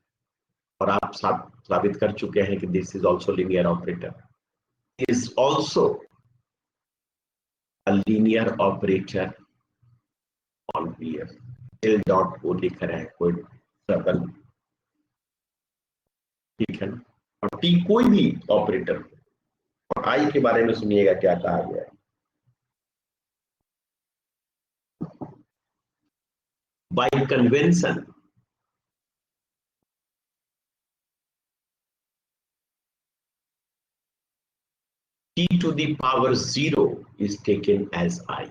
और आप साबित कर चुके हैं कि this is also linear operator, is also a linear operator on VF। L dot को लिख रहे हैं, कोई सर्कल, ठीक है ना। और टी कोई भी ऑपरेटर, और आई के बारे में सुनिएगा क्या कहा गया है। By convention T to the power 0 is taken as I.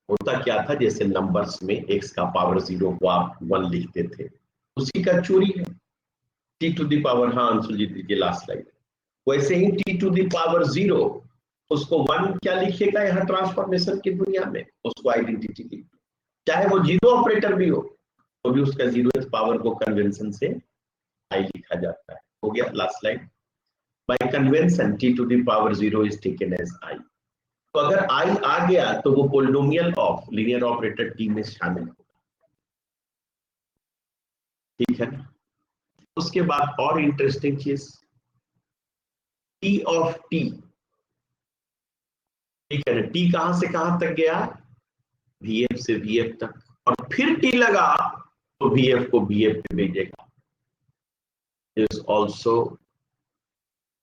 होता क्या था, जैसे नंबर्स में एक्स का पावर 0 को आप 1 लिखते थे, उसी का चोरी है। टी टू द पावर, हाँ अंशुल जी दीजिए लास्ट स्लाइड। वैसे ही टी टू द पावर 0, उसको 1 क्या लिखेगा यहाँ ट्रांसफॉर्मेशन की दुनिया में, उसको आइडेंटिटी लिखेगा। चाहे वो जीरो ऑपरेटर भी हो, तो भी उसका 0th पावर को कन्वेंशन से आई लिखा जाता है। हो गया last slide. By convention T to the power 0 is taken as I. तो अगर आई आ गया तो वो polynomial of linear operator T में शामिल होगा। ठीक है ना। उसके बाद और इंटरेस्टिंग चीज, टी ऑफ टी, ठीक है ना। टी कहां से कहां तक गया? वीएफ से वीएफ तक, और फिर टी लगा तो वीएफ को वीएफ पे भेजेगा। Is also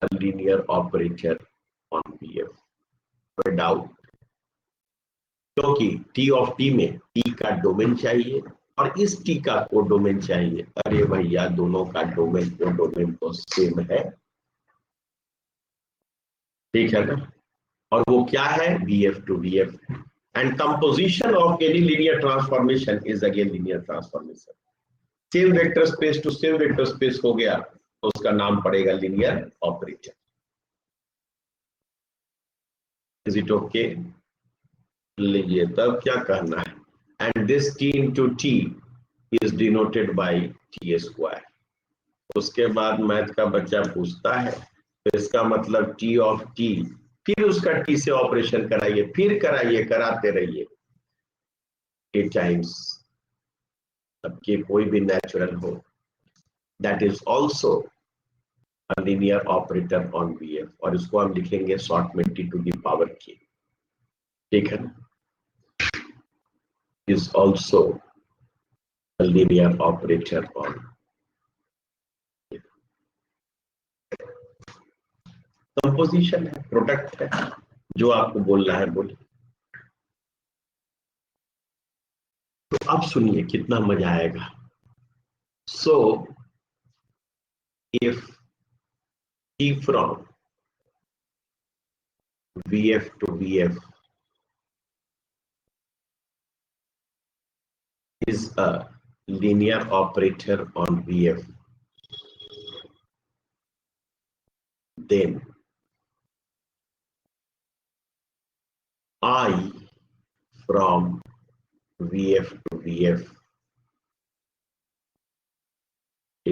a linear operator on VF. कोई डाउट? क्योंकि टी ऑफ टी में टी का डोमेन चाहिए और इस टी का कोडोमेन चाहिए। अरे भैया, दोनों का डोमेन कोडोमेन तो सेम है, ठीक है ना। और वो क्या है? VF to VF। And composition of any linear transformation is again linear transformation. Same vector space to same vector space हो गया तो उसका नाम पड़ेगा linear operator. Is it okay? लीजिए तब क्या कहना है, and this T into T is denoted by T square। उसके बाद मैथ का बच्चा पूछता है, तो इसका मतलब T of T, फिर उसका T से ऑपरेशन कराइए, फिर कराइए, कराते रहिए 8 टाइम्स, सबके कोई भी नेचुरल हो। That is also a linear operator on VF, और इसको हम लिखेंगे शॉर्ट में T to the power K। ठीक है ना। Is also a linear operator on. Composition है, प्रोडक्ट है, जो आपको बोलना है बोलिए। तो अब सुनिए कितना मजा आएगा। So if T from VF to VF is a linear operator on VF, then I from VF to VF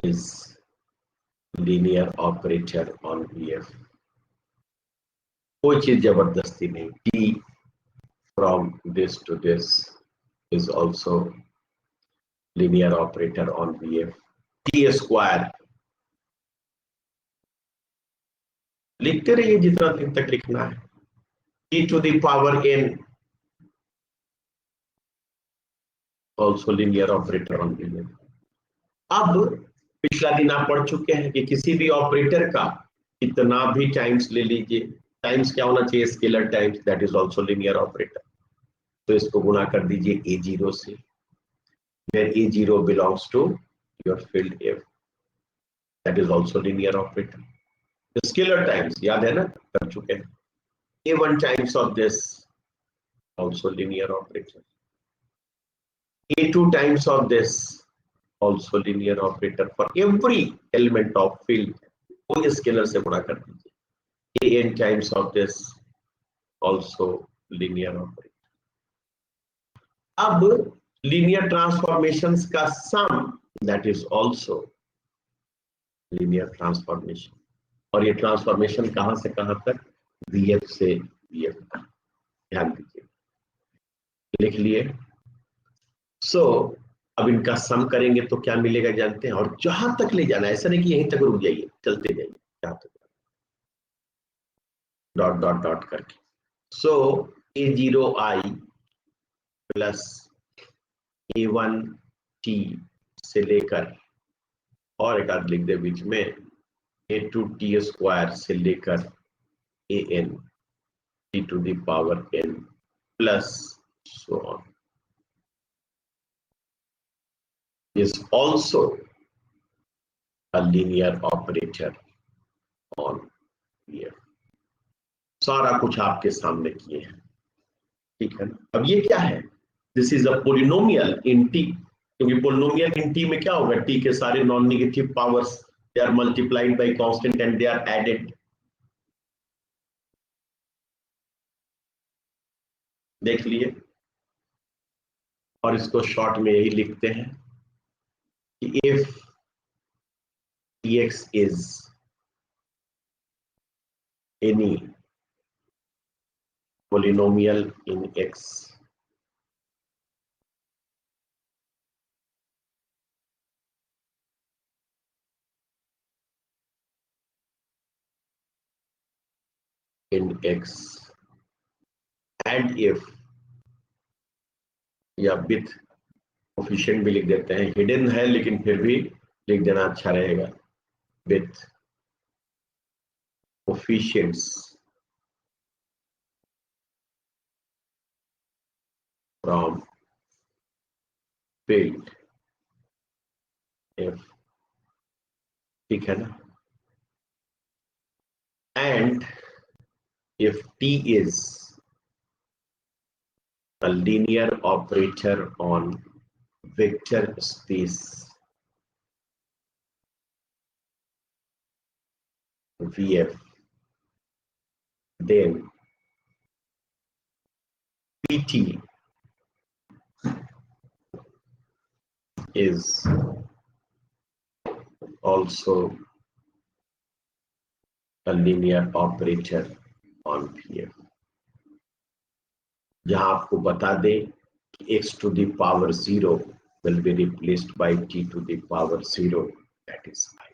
is linear operator on VF. कोई चीज जबरदस्ती नहीं. T from this to this is also linear operator on VF. T square लिखते रहिए जितना दिन तक लिखना है. T to the power n also linear operator on VF. अब पिछला दिन आप पढ़ चुके हैं कि किसी भी ऑपरेटर का कितना भी टाइम्स ले लीजिए, टाइम्स क्या होना चाहिए, scalar times, that is also linear operator. तो इसको गुणा कर दीजिए A0 से, where A0 belongs to your field F, that is also linear operator. The scalar times याद है ना, कर चुके हैं. A1 times of this also linear operator. A2 times of this also linear operator. For every element of field कोई scalar से गुणा कर दीजिए. an times of this also linear operator. अब linear transformations का sum, that is also linear transformation. और ये transformation कहां से कहां तक, VF से VF तक. ध्यान दीजिए, लिख लिए. सो अब इनका सम करेंगे तो क्या मिलेगा जानते हैं, और जहां तक ले जाना, ऐसा नहीं कि यहीं तक रुक जाइए, चलते जाइए जहां तक, डॉट डॉट डॉट करके. सो A0I प्लस A1T से लेकर, और एक आध लिख दे बीच में, A2T स्क्वायर से लेकर AN T to the power n plus so on is also a linear operator on VF. सारा कुछ आपके सामने किए हैं, ठीक है. अब ये क्या है, this is a polynomial in T, क्योंकि पोलिनोमियल इन T में क्या होगा, T के सारे non negative powers they are multiplied by constant and they are added. देख लिए. और इसको शॉर्ट में यही लिखते हैं कि if X is any polynomial in X, and if, या विथ कोफिशिएंट भी लिख देते हैं, हिडन है लेकिन फिर भी लिख देना अच्छा रहेगा, with coefficients from field F, ठीक है ना. And if T is a linear operator on vector space VF, then PT is also a linear operator on VF. जहां आपको बता दे कि x to the power 0 will be replaced by t to the power 0, that is I.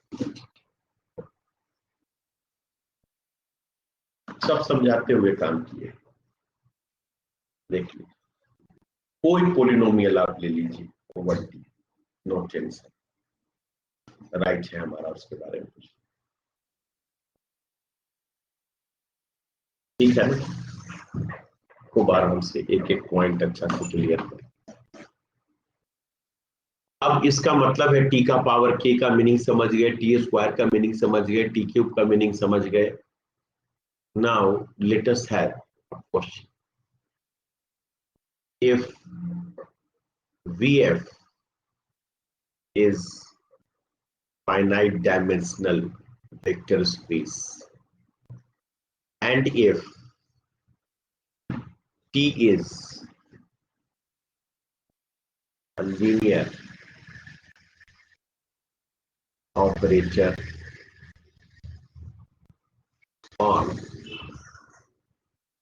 सब समझाते हुए काम किए. देख लीजिए, कोई पोलिनोमियल आप ले लीजिए over T, no tension, right है हमारा उसके बारे में कुछ, ठीक है ना. को बार हमसे एक एक पॉइंट अच्छा से क्लियर करें. अब इसका मतलब है टी का पावर के का मीनिंग समझ गए, टी स्क्वायर का मीनिंग समझ गए, टी क्यूब का मीनिंग समझ गए. Now let us have a question. If VF is finite dimensional vector space and if T is a linear operator on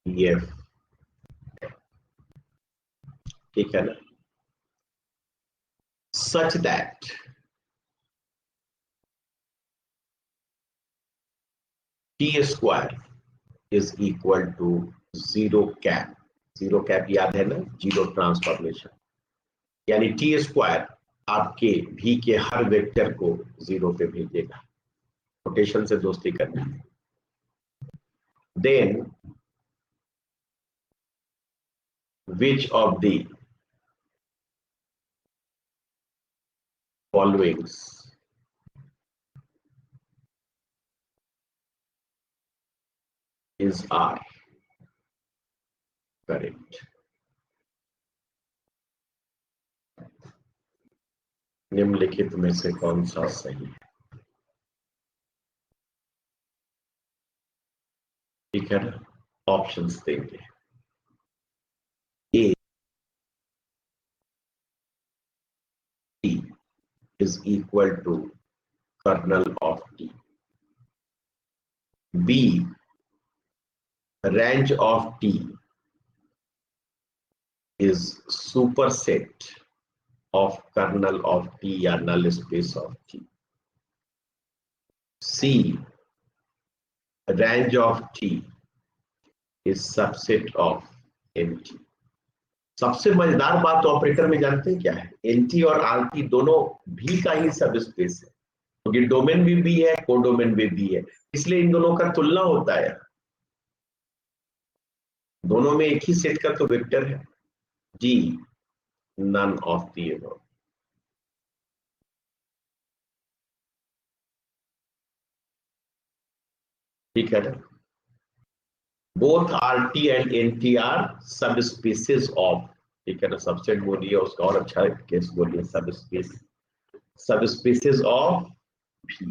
EF, ठीक है ना, such that T square is equal to zero cap. Zero cap याद है ना, zero transformation, यानी T square आपके भी के हर वेक्टर को जीरो पे भेजेगा। रोटेशन से दोस्ती करना है। Then which of the followings is R correct? निम्नलिखित में से कौन सा सही है? ठीक है ना, ऑप्शंस देंगे। A, T is equal to kernel of T. B, range of T is superset of kernel of T या null space of T. C, range of T is subset of NT. सबसे मजेदार बात operator में जानते हैं क्या है? NT और RT दोनों भी का ही सब स्पेस है, क्योंकि डोमेन भी B है, कोडोमेन भी है, इसलिए इन दोनों का तुलना होता है। दोनों में एक ही सेट का तो वेक्टर है। D, none of the above. ठीक है ना, both RT and NT are subspecies of, ठीक है ना, सबसेट बोलिए, उसका और अच्छा केस बोलिए sub species of V,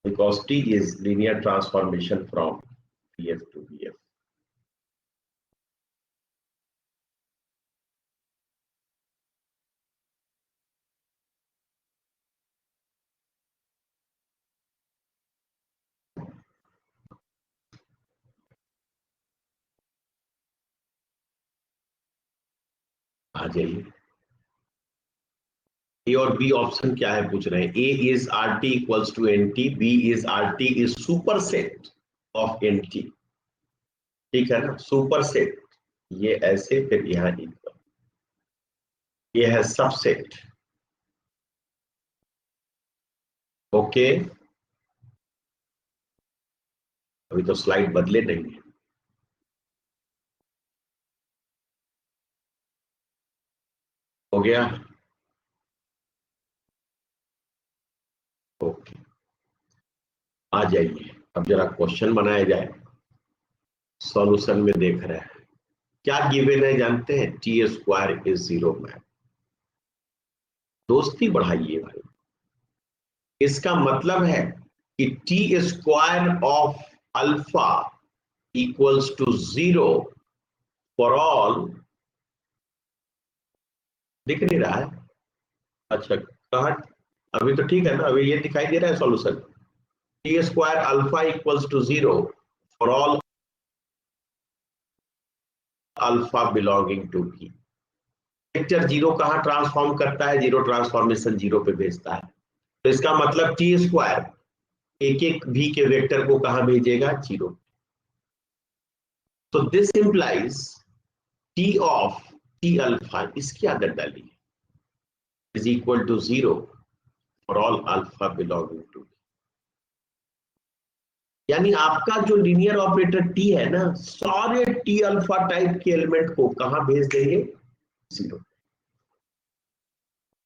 because T is linear transformation from VF to VF. आ जाइए, ए और बी ऑप्शन क्या है पूछ रहे हैं। A is R T equals to N T, B is R T is superset of N T, ठीक है ना, सुपर सेट, ये ऐसे, फिर यहां एकदम, ये है सबसेट। ओके, अभी तो स्लाइड बदले नहीं है, हो गया। ओके, आ जाइए, अब जरा क्वेश्चन बनाया जाए। सॉल्यूशन में देख रहे हैं क्या गिवन है, जानते हैं, T square is zero map. दोस्ती बढ़ाइए भाई, इसका मतलब है कि T square of alpha equals to zero for all, दिख नहीं रहा है? अच्छा, कहा, अभी तो ठीक है ना, अभी ये दिखाई दे रहा है solution. T square alpha equals to zero for all alpha belonging to भी। वेक्टर जीरो कहां ट्रांसफॉर्म करता है? जीरो ट्रांसफॉर्मेशन जीरो पे भेजता है, तो इसका मतलब टी स्क्वायर एक एक भी के वेक्टर को कहां भेजेगा? जीरो। तो this implies T of T alpha, इसकी आदत डाली, is equal to zero for all alpha belonging to, यानी आपका जो लीनियर ऑपरेटर टी है ना, सारे टी अल्फा टाइप के एलिमेंट को कहां भेज देंगे? जीरो।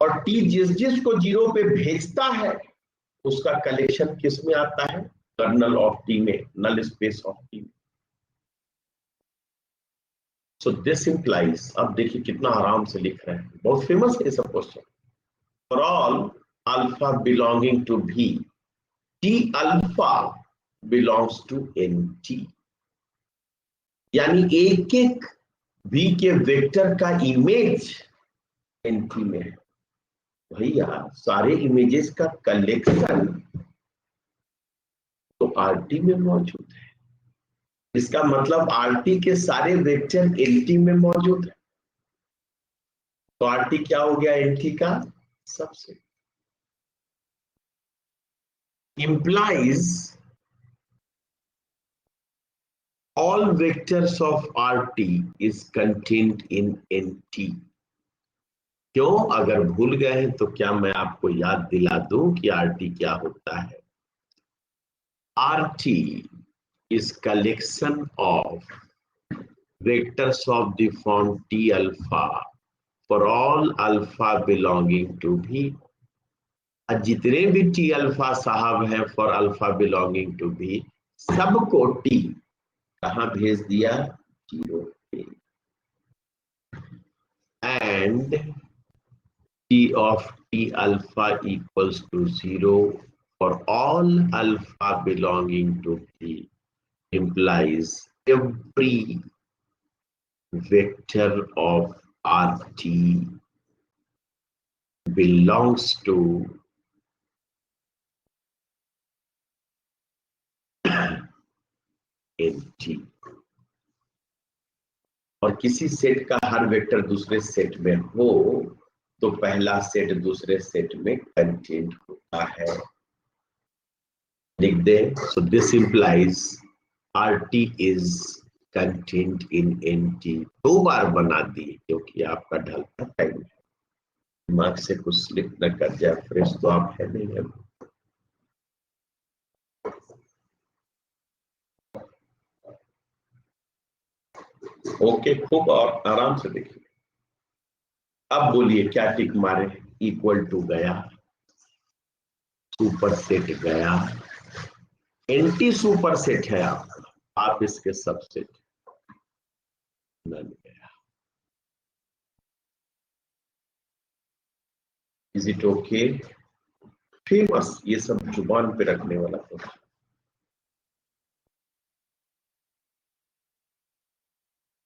और टी जिस जिस को जीरो पे भेजता है उसका कलेक्शन किस में आता है? कर्नल ऑफ टी में, नल स्पेस ऑफ टी में। सो दिस इंप्लाइज, अब देखिए कितना आराम से लिख रहे हैं, बहुत फेमस है सब question. For all alpha belonging to भी, T alpha belongs to N T, यानी एक एक बी के वेक्टर का इमेज एन टी में है। भैया सारे इमेजेस का कलेक्शन, तो आरटी में मौजूद है। इसका मतलब आरटी के सारे वेक्टर एलटी में मौजूद है। तो आरटी क्या हो गया? एलटी का subset. implies all vectors of RT is contained in NT। क्यों? अगर भूल गए हैं तो क्या मैं आपको याद दिला दूं कि RT क्या होता है? RT is collection of vectors of the form T alpha for all alpha belonging to V। जितने भी T अल्फा साहब हैं for alpha belonging to V, सबको T कहां भेज दिया? 0 पे। And T of T alpha equals to 0 for all alpha belonging to V implies every vector of RT belongs to NT। और किसी सेट का हर वेक्टर दूसरे सेट में हो तो पहला सेट दूसरे सेट में कंटेंट होता है। लिख दे। So this implies RT is contained in NT. 2 बार बना दिए क्योंकि आपका ढलता टाइम है, दिमाग से कुछ स्लिप न कर जाए। फ्रेश तो आप है नहीं है। ओके, खूब और आराम से देखिए। अब बोलिए क्या टिक मारे? इक्वल टू गया, सुपर सेट गया, एंटी सुपर सेट है आपका, आप इसके सबसेट नन गया। Is it okay? फेमस, ये सब जुबान पे रखने वाला तो।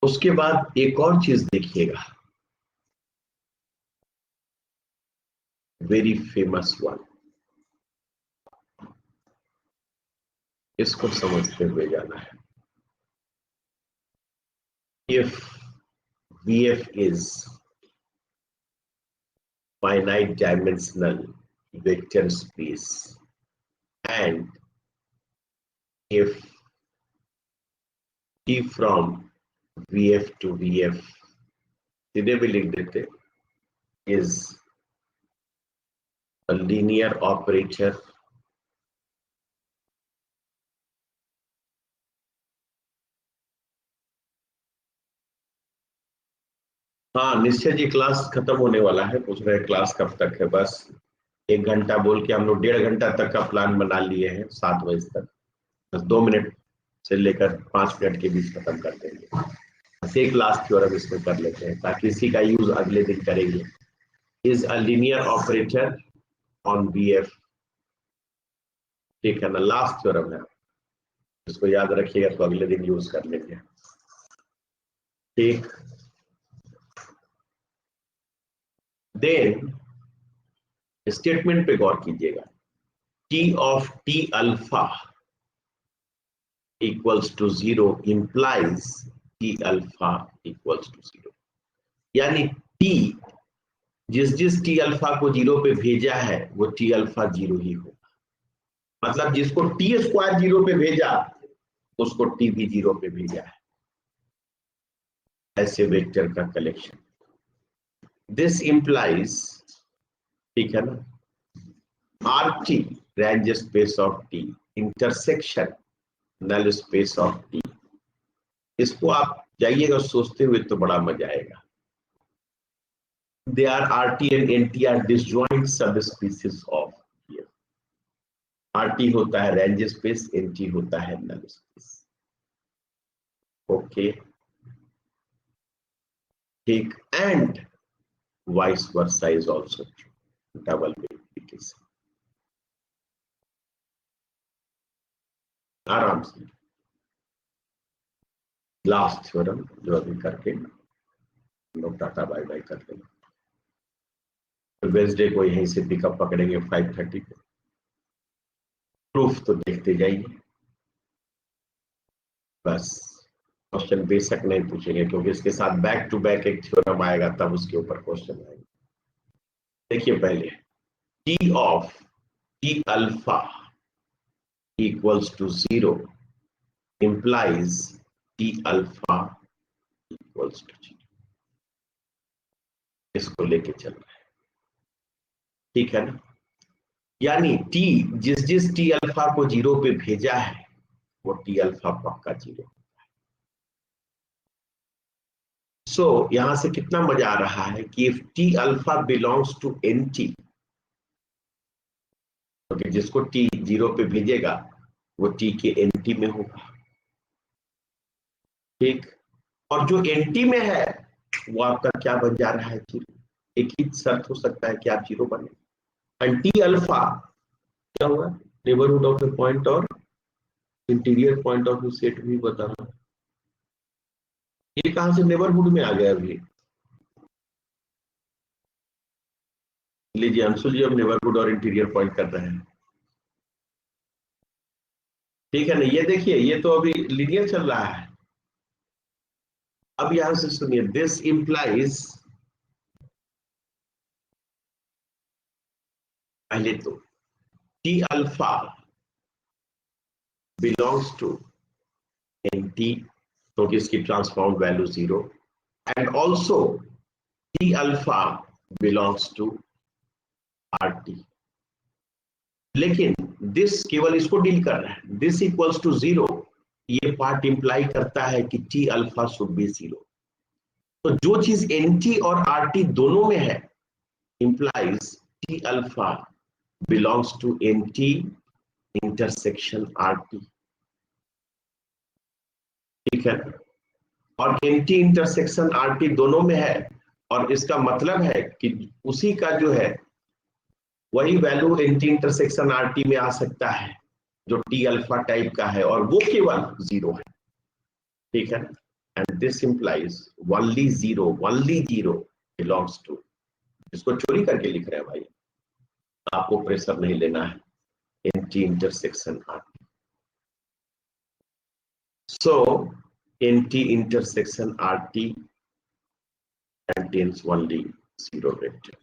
उसके बाद एक और चीज देखिएगा, वेरी फेमस वन, इसको समझते हुए जाना है। If VF is finite dimensional vector space and if T from VF to VF, सीधे भी लिख देते, is a linear operator हाँ निश्चय जी, क्लास खत्म होने वाला है। पूछ रहे क्लास कब तक है? बस 1 घंटा बोल के हम लोग 1.5 घंटा तक का प्लान बना लिए हैं, 7 बजे तक। बस 2 मिनट से लेकर 5 मिनट के बीच खत्म कर देंगे। बस एक लास्ट थ्योरम इसमें कर लेते हैं ताकि इसी का यूज अगले दिन करेंगे। Is a linear operator on VF, ठीक है ना? लास्ट थ्योरम है, इसको याद रखिएगा तो अगले दिन यूज कर लेंगे। ठीक, देन स्टेटमेंट पे गौर कीजिएगा। T of T alpha equals to 0 implies T alpha equals to 0। यानी T जिस T अल्फा को 0 पे भेजा है वो T अल्फा 0 ही होगा। मतलब जिसको T स्क्वायर 0 पे भेजा उसको T भी 0 पे भेजा है। ऐसे वेक्टर का कलेक्शन। दिस इंप्लाइज, ठीक है ना, RT range space of T intersection null space of T। इसको आप जाइएगा सोचते हुए तो बड़ा मजा आएगा। They are RT and NT are disjoint subspecies of VF। RT होता है रेंज स्पेस, NT होता है नल स्पेस। ओके, ठीक, and vice versa is also true, double verification. आराम से लास्ट थ्योरम जो अभी करके लोग टाटा बाय बाय कर देंगे। तो वेडनेसडे को यहीं से पिकअप पकड़ेंगे 5:30 पे। प्रूफ तो देखते जाइए। बस क्वेश्चन बेशक नहीं पूछेंगे, क्योंकि इसके साथ बैक टू बैक एक थ्योरम आएगा, तब उसके ऊपर क्वेश्चन आएंगे। देखिए पहले T of T alpha equals to 0 implies T alpha equals to 0। इसको लेके चल रहा है, ठीक है ना। यानी टी जिस जिस टी अल्फा को 0 पे भेजा है वो टी अल्फा पक्का 0। सो यहां से कितना मजा आ रहा है कि if T alpha belongs to N T, क्योंकि जिसको टी 0 पे भेजेगा वो टी के एंटी में होगा, ठीक। और जो एंटी में है वो आपका क्या बन जा रहा है, 0। एक ही शर्त हो सकता है कि आप 0 बने। एंड टी अल्फा क्या हुआ, नेबरहुड ऑफ ए पॉइंट और interior point of view set भी बता रहा हूं। ये कहां से नेबरहुड में आ गया अभी, लीजिए अंशुल जी, हम नेबरहुड और इंटीरियर पॉइंट कर रहे हैं, ठीक है ना। ये देखिए ये तो अभी लीनियर चल रहा है। अब यहां से सुनिए, दिस इंप्लाइज, पहले तो T alpha belongs to N T, क्योंकि इसकी transform value 0, and also T alpha belongs to R T. लेकिन दिस केवल इसको डील कर रहा है, दिस इक्वल्स टू 0, ये पार्ट इंप्लाई करता है कि टी अल्फा शुड बी 0। तो जो चीज एन टी और आर टी दोनों में है implies T alpha belongs to N T intersection R T, ठीक है। और N T intersection R T दोनों में है, और इसका मतलब है कि उसी का जो है वही value N T intersection R T में आ सकता है जो टी अल्फा टाइप का है, और वो केवल 0 है, ठीक है। And this implies only 0 belongs to, इसको चोरी करके लिख रहे हैं भाई, आपको प्रेशर नहीं लेना है, anti intersection R T. So anti intersection R T contains only 0 vector।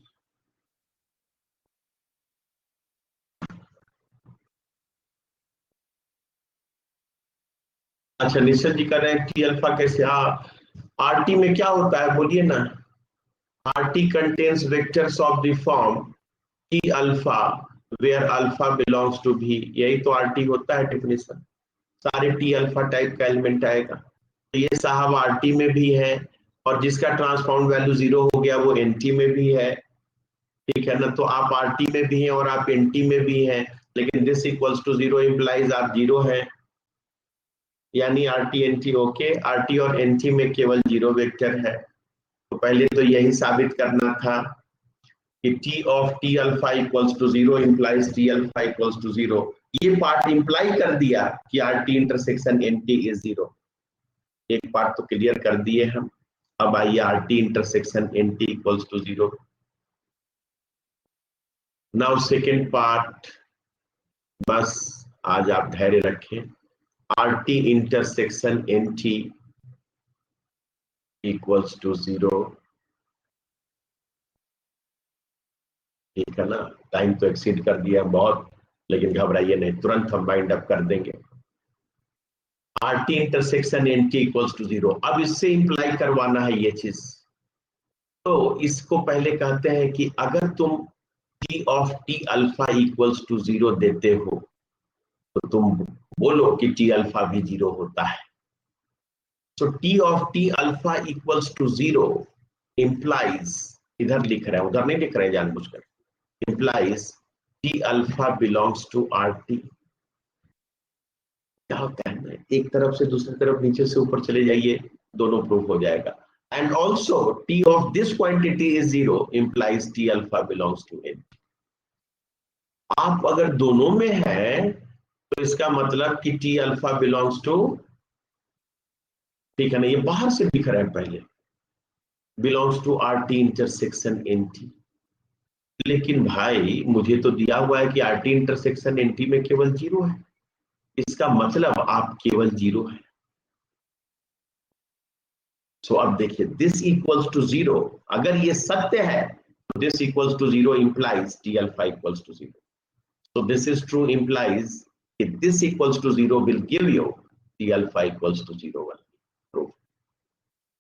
अच्छा निश्चल जी कर रहे हैं टी अल्फा कैसे, आरटी में क्या होता है बोलिए ना। RT contains vectors of the form T alpha where alpha belongs to भी, यही तो आरटी होता है डेफिनेशन। सारे टी अल्फा टाइप का एलिमेंट आएगा, तो ये साहब आरटी में भी है, और जिसका ट्रांसफॉर्म वैल्यू 0 हो गया वो एनटी में भी है, ठीक है ना। तो आप आरटी में भी हैं और आप एनटी में भी हैं, लेकिन दिस इक्वल्स टू 0 इंप्लाइज आप 0 है, यानी आरटी एनटी ओके। आरटी और एनटी में केवल 0 वेक्टर है, तो पहले तो यही साबित करना था कि T of T alpha equals to 0 implies T alpha equals to 0। ये पार्ट इंप्लाई कर दिया कि आरटी इंटरसेक्शन एनटी इज 0, एक पार्ट तो क्लियर कर दिए हम। अब आइए RT intersection NT equals to 0। Now second part, बस आज आप धैर्य रखें, RT intersection NT equals to 0, ठीक है ना। टाइम तो एक्सीड कर दिया बहुत, लेकिन घबराइए नहीं, तुरंत हम बाइंड अप कर देंगे। RT intersection NT equals to 0, अब इससे इंप्लाई करवाना है ये चीज। तो इसको पहले कहते हैं कि अगर तुम T of T alpha equals to 0 देते हो तो तुम बोलो कि टी अल्फा भी 0 होता है। So T of T alpha equals to 0 implies, इधर लिख रहे हैं उधर नहीं लिख रहे हैं जानबूझकर, implies T alpha belongs to R T. क्या होता है ना, एक तरफ से दूसरी तरफ नीचे से ऊपर चले जाइए, दोनों प्रूफ हो जाएगा। And also T of this quantity is 0 implies T alpha belongs to N. आप अगर दोनों में है तो इसका मतलब कि टी अल्फा बिलोंग्स टू, ठीक है ना, ये बाहर से दिख रहा है पहले, belongs to R T intersection N T. लेकिन भाई मुझे तो दिया हुआ है कि R T intersection N T में केवल 0 है, इसका मतलब आप केवल 0 है। सो अब देखिए दिस इक्वल्स टू 0, अगर ये सत्य है तो this equals to 0 implies t alpha equals to 0. So this is true implies if this equals to 0 will give you t alpha equals to 0 1 proof.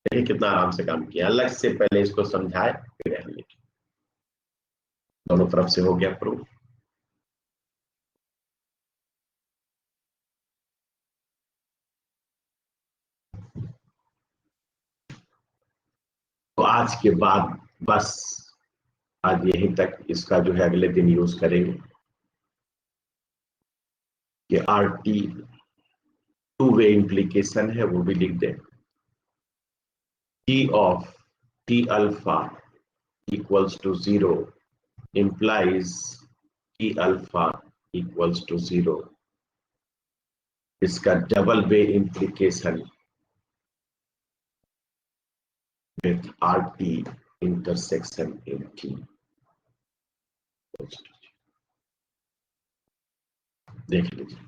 देखिए कितना आराम से काम किया, अलग से पहले इसको समझाए फिर हमने दोनों तरफ से हो गया प्रूफ। तो आज के बाद बस आज यहीं तक, इसका जो है अगले दिन यूज करेंगे कि RT टू वे इंप्लीकेशन है वो भी लिख दें। T of T alpha equals to 0 implies T alpha equals to 0. इसका double way implication with RT intersection in T. देख लीजिए,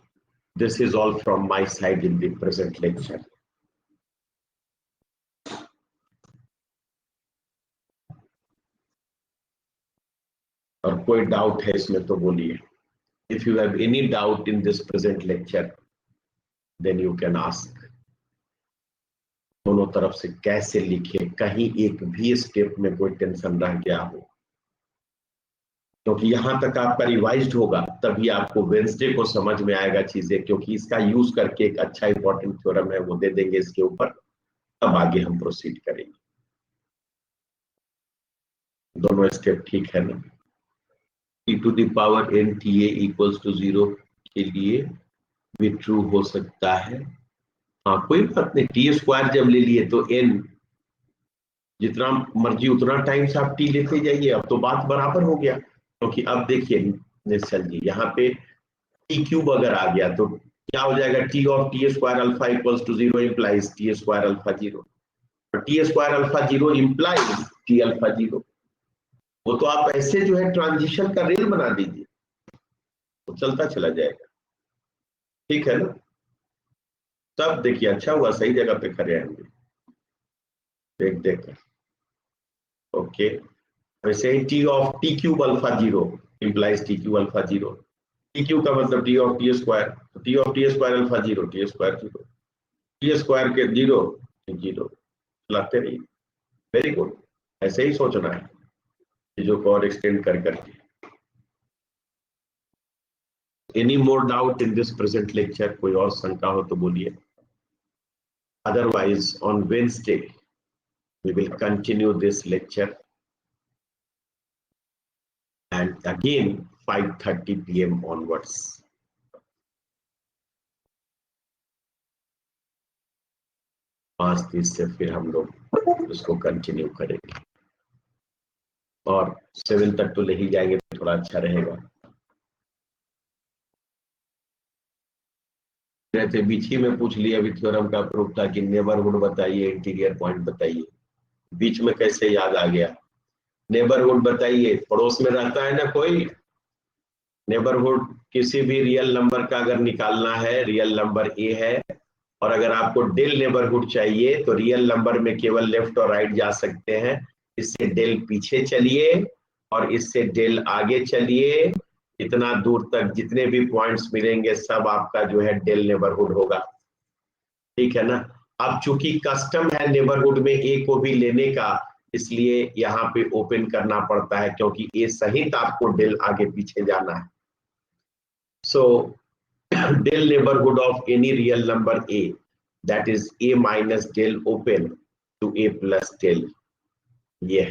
this is all from my side in the present lecture. और कोई डाउट है इसमें तो बोलिए। If you have any doubt in this present lecture, then you can ask. दोनों तरफ से कैसे लिखे, कहीं एक भी स्टेप में कोई टेंशन रह गया हो, क्योंकि यहां तक आपका रिवाइज्ड होगा तभी आपको वेडनेसडे को समझ में आएगा चीजें, क्योंकि इसका यूज करके एक अच्छा इंपॉर्टेंट थ्योरम है वो दे देंगे इसके ऊपर, तब आगे हम प्रोसीड करेंगे। दोनों स्टेप ठीक है ना? e to the power n ta equals to 0 के लिए भी ट्रू हो सकता है। हाँ कोई बात नहीं, टी स्क्वायर जब ले लिए तो n जितना मर्जी उतना टाइम्स आप टी लेते जाइए, अब तो बात बराबर हो गया। क्योंकि अब देखिए निश्चल जी, यहाँ पे टी क्यूब अगर आ गया तो क्या हो जाएगा, T of T square alpha equals to 0 implies T square alpha 0, और T square alpha 0 implies T alpha 0। वो तो आप ऐसे जो है ट्रांजिशन का रेल बना दीजिए तो चलता चला जाएगा, ठीक है ना? तब देखिए अच्छा हुआ सही जगह पे खड़े हैं, देख देख कर। ओके, वैसे ही T of T cube alpha 0 implies T cube alpha 0, T cube का मतलब टी ऑफ टी स्क्वायर, तो T of T square alpha 0, T square 0, T square के 0 0 लाते रहिए। वेरी गुड, ऐसे ही सोचना है चीजों को और एक्सटेंड कर करके। Any more doubt in this present lecture? कोई और शंका हो तो बोलिए, otherwise on Wednesday we will continue this lecture and again 5:30 PM onwards. पाँच 30 से फिर हम लोग उसको कंटिन्यू करेंगे और 7 तक तो ले ही जाएंगे तो थोड़ा अच्छा रहेगा। थे बीच ही में पूछ लिया अभी थ्योरम का प्रूफ था कि नेबरहुड बताइए, इंटीरियर पॉइंट बताइए, बीच में कैसे याद आ गया? नेबरहुड बताइए, पड़ोस में रहता है ना कोई, नेबरहुड किसी भी रियल नंबर का अगर निकालना है, रियल नंबर ए है और अगर आपको डेल नेबरहुड चाहिए तो रियल नंबर में केवल लेफ्ट और राइट जा सकते हैं। इससे डेल पीछे चलिए और इससे डेल आगे चलिए, इतना दूर तक जितने भी पॉइंट्स मिलेंगे सब आपका जो है डेल नेबरहुड होगा, ठीक है ना? अब चूंकि कस्टम है नेबरहुड में ए को भी लेने का, इसलिए यहाँ पे ओपन करना पड़ता है क्योंकि ए सहित आपको डेल आगे पीछे जाना है। So del neighbourhood of any real number a, that is a minus del open to a plus del, ये है,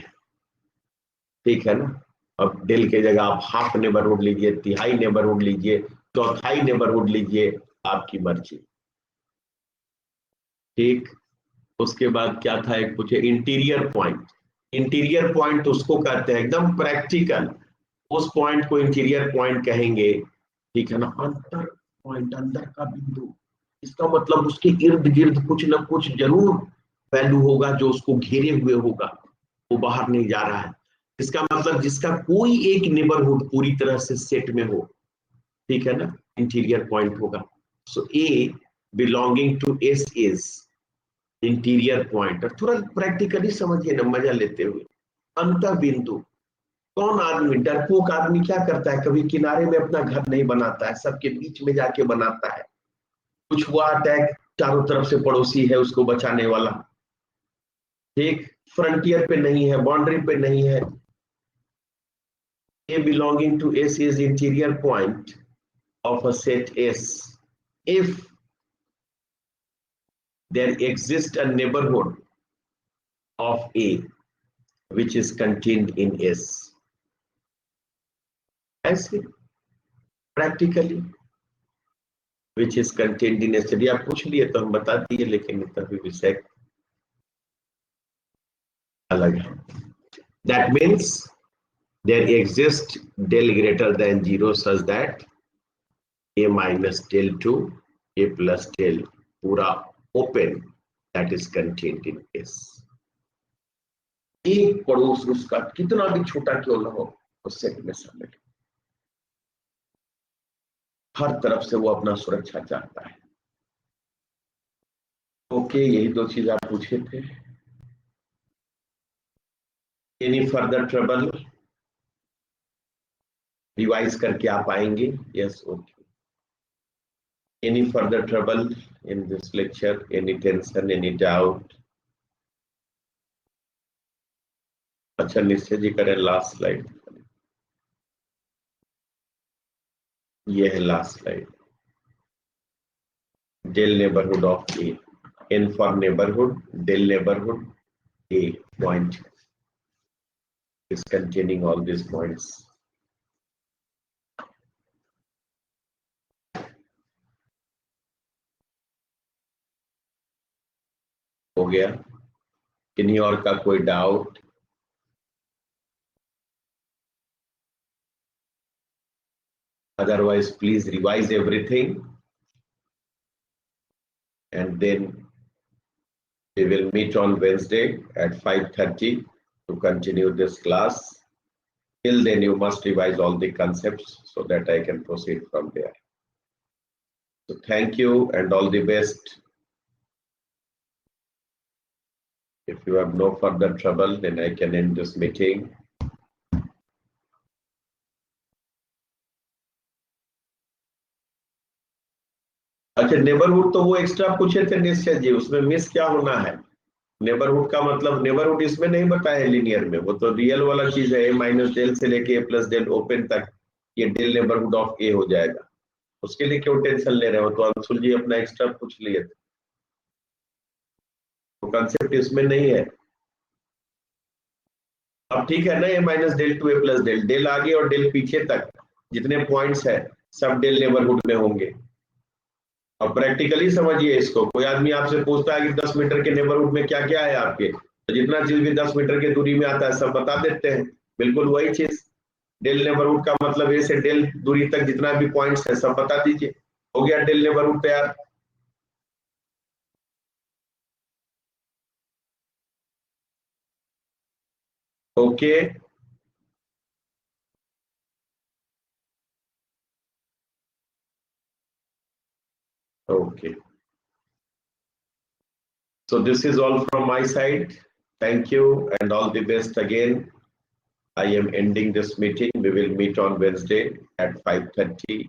ठीक है ना? अब डेल के जगह आप हाफ नेबरहुड लीजिए, तिहाई नेबरहुड लीजिए, चौथाई नेबरहुड लीजिए, आपकी मर्जी, ठीक। उसके बाद क्या था, एक पूछे इंटीरियर पॉइंट। इंटीरियर पॉइंट उसको कहते हैं एकदम प्रैक्टिकल, उस पॉइंट को इंटीरियर पॉइंट कहेंगे, ठीक है ना? अंतर पॉइंट, अंदर का बिंदु, इसका मतलब उसके इर्द गिर्द कुछ ना कुछ जरूर वैल्यू होगा जो उसको घेरे हुए होगा, वो बाहर नहीं जा रहा है। इसका मतलब जिसका कोई एक नेबरहुड पूरी तरह से सेट में हो, ठीक है ना, इंटीरियर पॉइंट होगा। So A belonging to S is, interior point, और थोड़ा प्रैक्टिकली समझिए ना, मजा लेते हुए। अंत बिंदु, कौन आदमी, डरपोक आदमी क्या करता है, कभी किनारे में अपना घर नहीं बनाता है, सबके बीच में जाके बनाता है। कुछ हुआ अटैक, चारों तरफ से पड़ोसी है उसको बचाने वाला, ठीक, फ्रंटियर पे नहीं है, बाउंड्री पे नहीं है। A belonging to S is interior point of a set S if there exists a neighborhood of A which is contained in S. ऐसे practically which is contained in S, यदि आप पूछ लिए तो हम बता दिए, लेकिन तभी विषय अलग है। That means there exists del greater than 0 such that A minus del 2 A plus del पूरा open that is contained in S। एक पड़ोस उसका कितना भी छोटा क्यों ना हो उस सेट में शामिल, हर तरफ से वो अपना सुरक्षा चाहता है। ओके, यही दो चीज आप पूछे थे। एनी फर्दर ट्रबल, रिवाइज करके आप आएंगे? Yes, okay. Any further trouble in this lecture, any tension, any doubt? अच्छा, निश्चय जी करें लास्ट स्लाइड। ये है last slide. Del neighbourhood of a, N for neighbourhood, del neighbourhood a point is containing all these points. हो गया? किन्हीं और का कोई doubt? Otherwise, please revise everything, and then we will meet on Wednesday at 5:30 to continue this class. Till then, you must revise all the concepts so that I can proceed from there. So thank you and all the best. If you have no further trouble, then I can end this meeting. अच्छा, neighbourhood तो वो extra पूछे थे निश्चय जी, उसमें miss क्या होना है? नेबरहुड का मतलब, नेबरहुड इसमें नहीं बताया है लीनियर में, वो तो रियल वाला चीज है, ए माइनस डेल से लेके ए प्लस डेल ओपन तक, ये डेल नेबरहुड ऑफ ए हो जाएगा। उसके लिए क्यों टेंशन ले रहे हो? तो अंशुल जी अपना एक्स्ट्रा पूछ लिए थे, तो कंसेप्ट इसमें नहीं है। अब ठीक है ना, ए minus del two a plus del, del आगे और डेल पीछे तक जितने पॉइंट्स है सब डेल नेबरहुड में होंगे। अब प्रैक्टिकली समझिए इसको, कोई आदमी आपसे पूछता है कि 10 मीटर के नेबरहुड में क्या क्या है आपके, तो जितना चीज भी 10 मीटर की दूरी में आता है सब बता देते हैं। बिल्कुल वही चीज, डेल नेबरहुड का मतलब ए से डेल दूरी तक जितना भी पॉइंट्स है सब बता दीजिए, हो गया डेल नेबरहुड तैयार। Okay, okay, so this is all from my side. Thank you and all the best again. I am ending this meeting. We will meet on Wednesday at 5:30.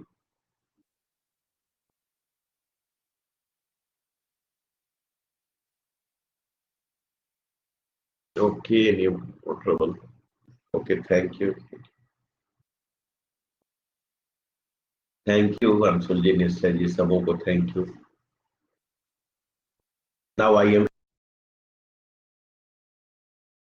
Okay, no trouble. Okay, thank you. Thank you, Anshul ji, Nishya ji, sabon ko thank you. Now I am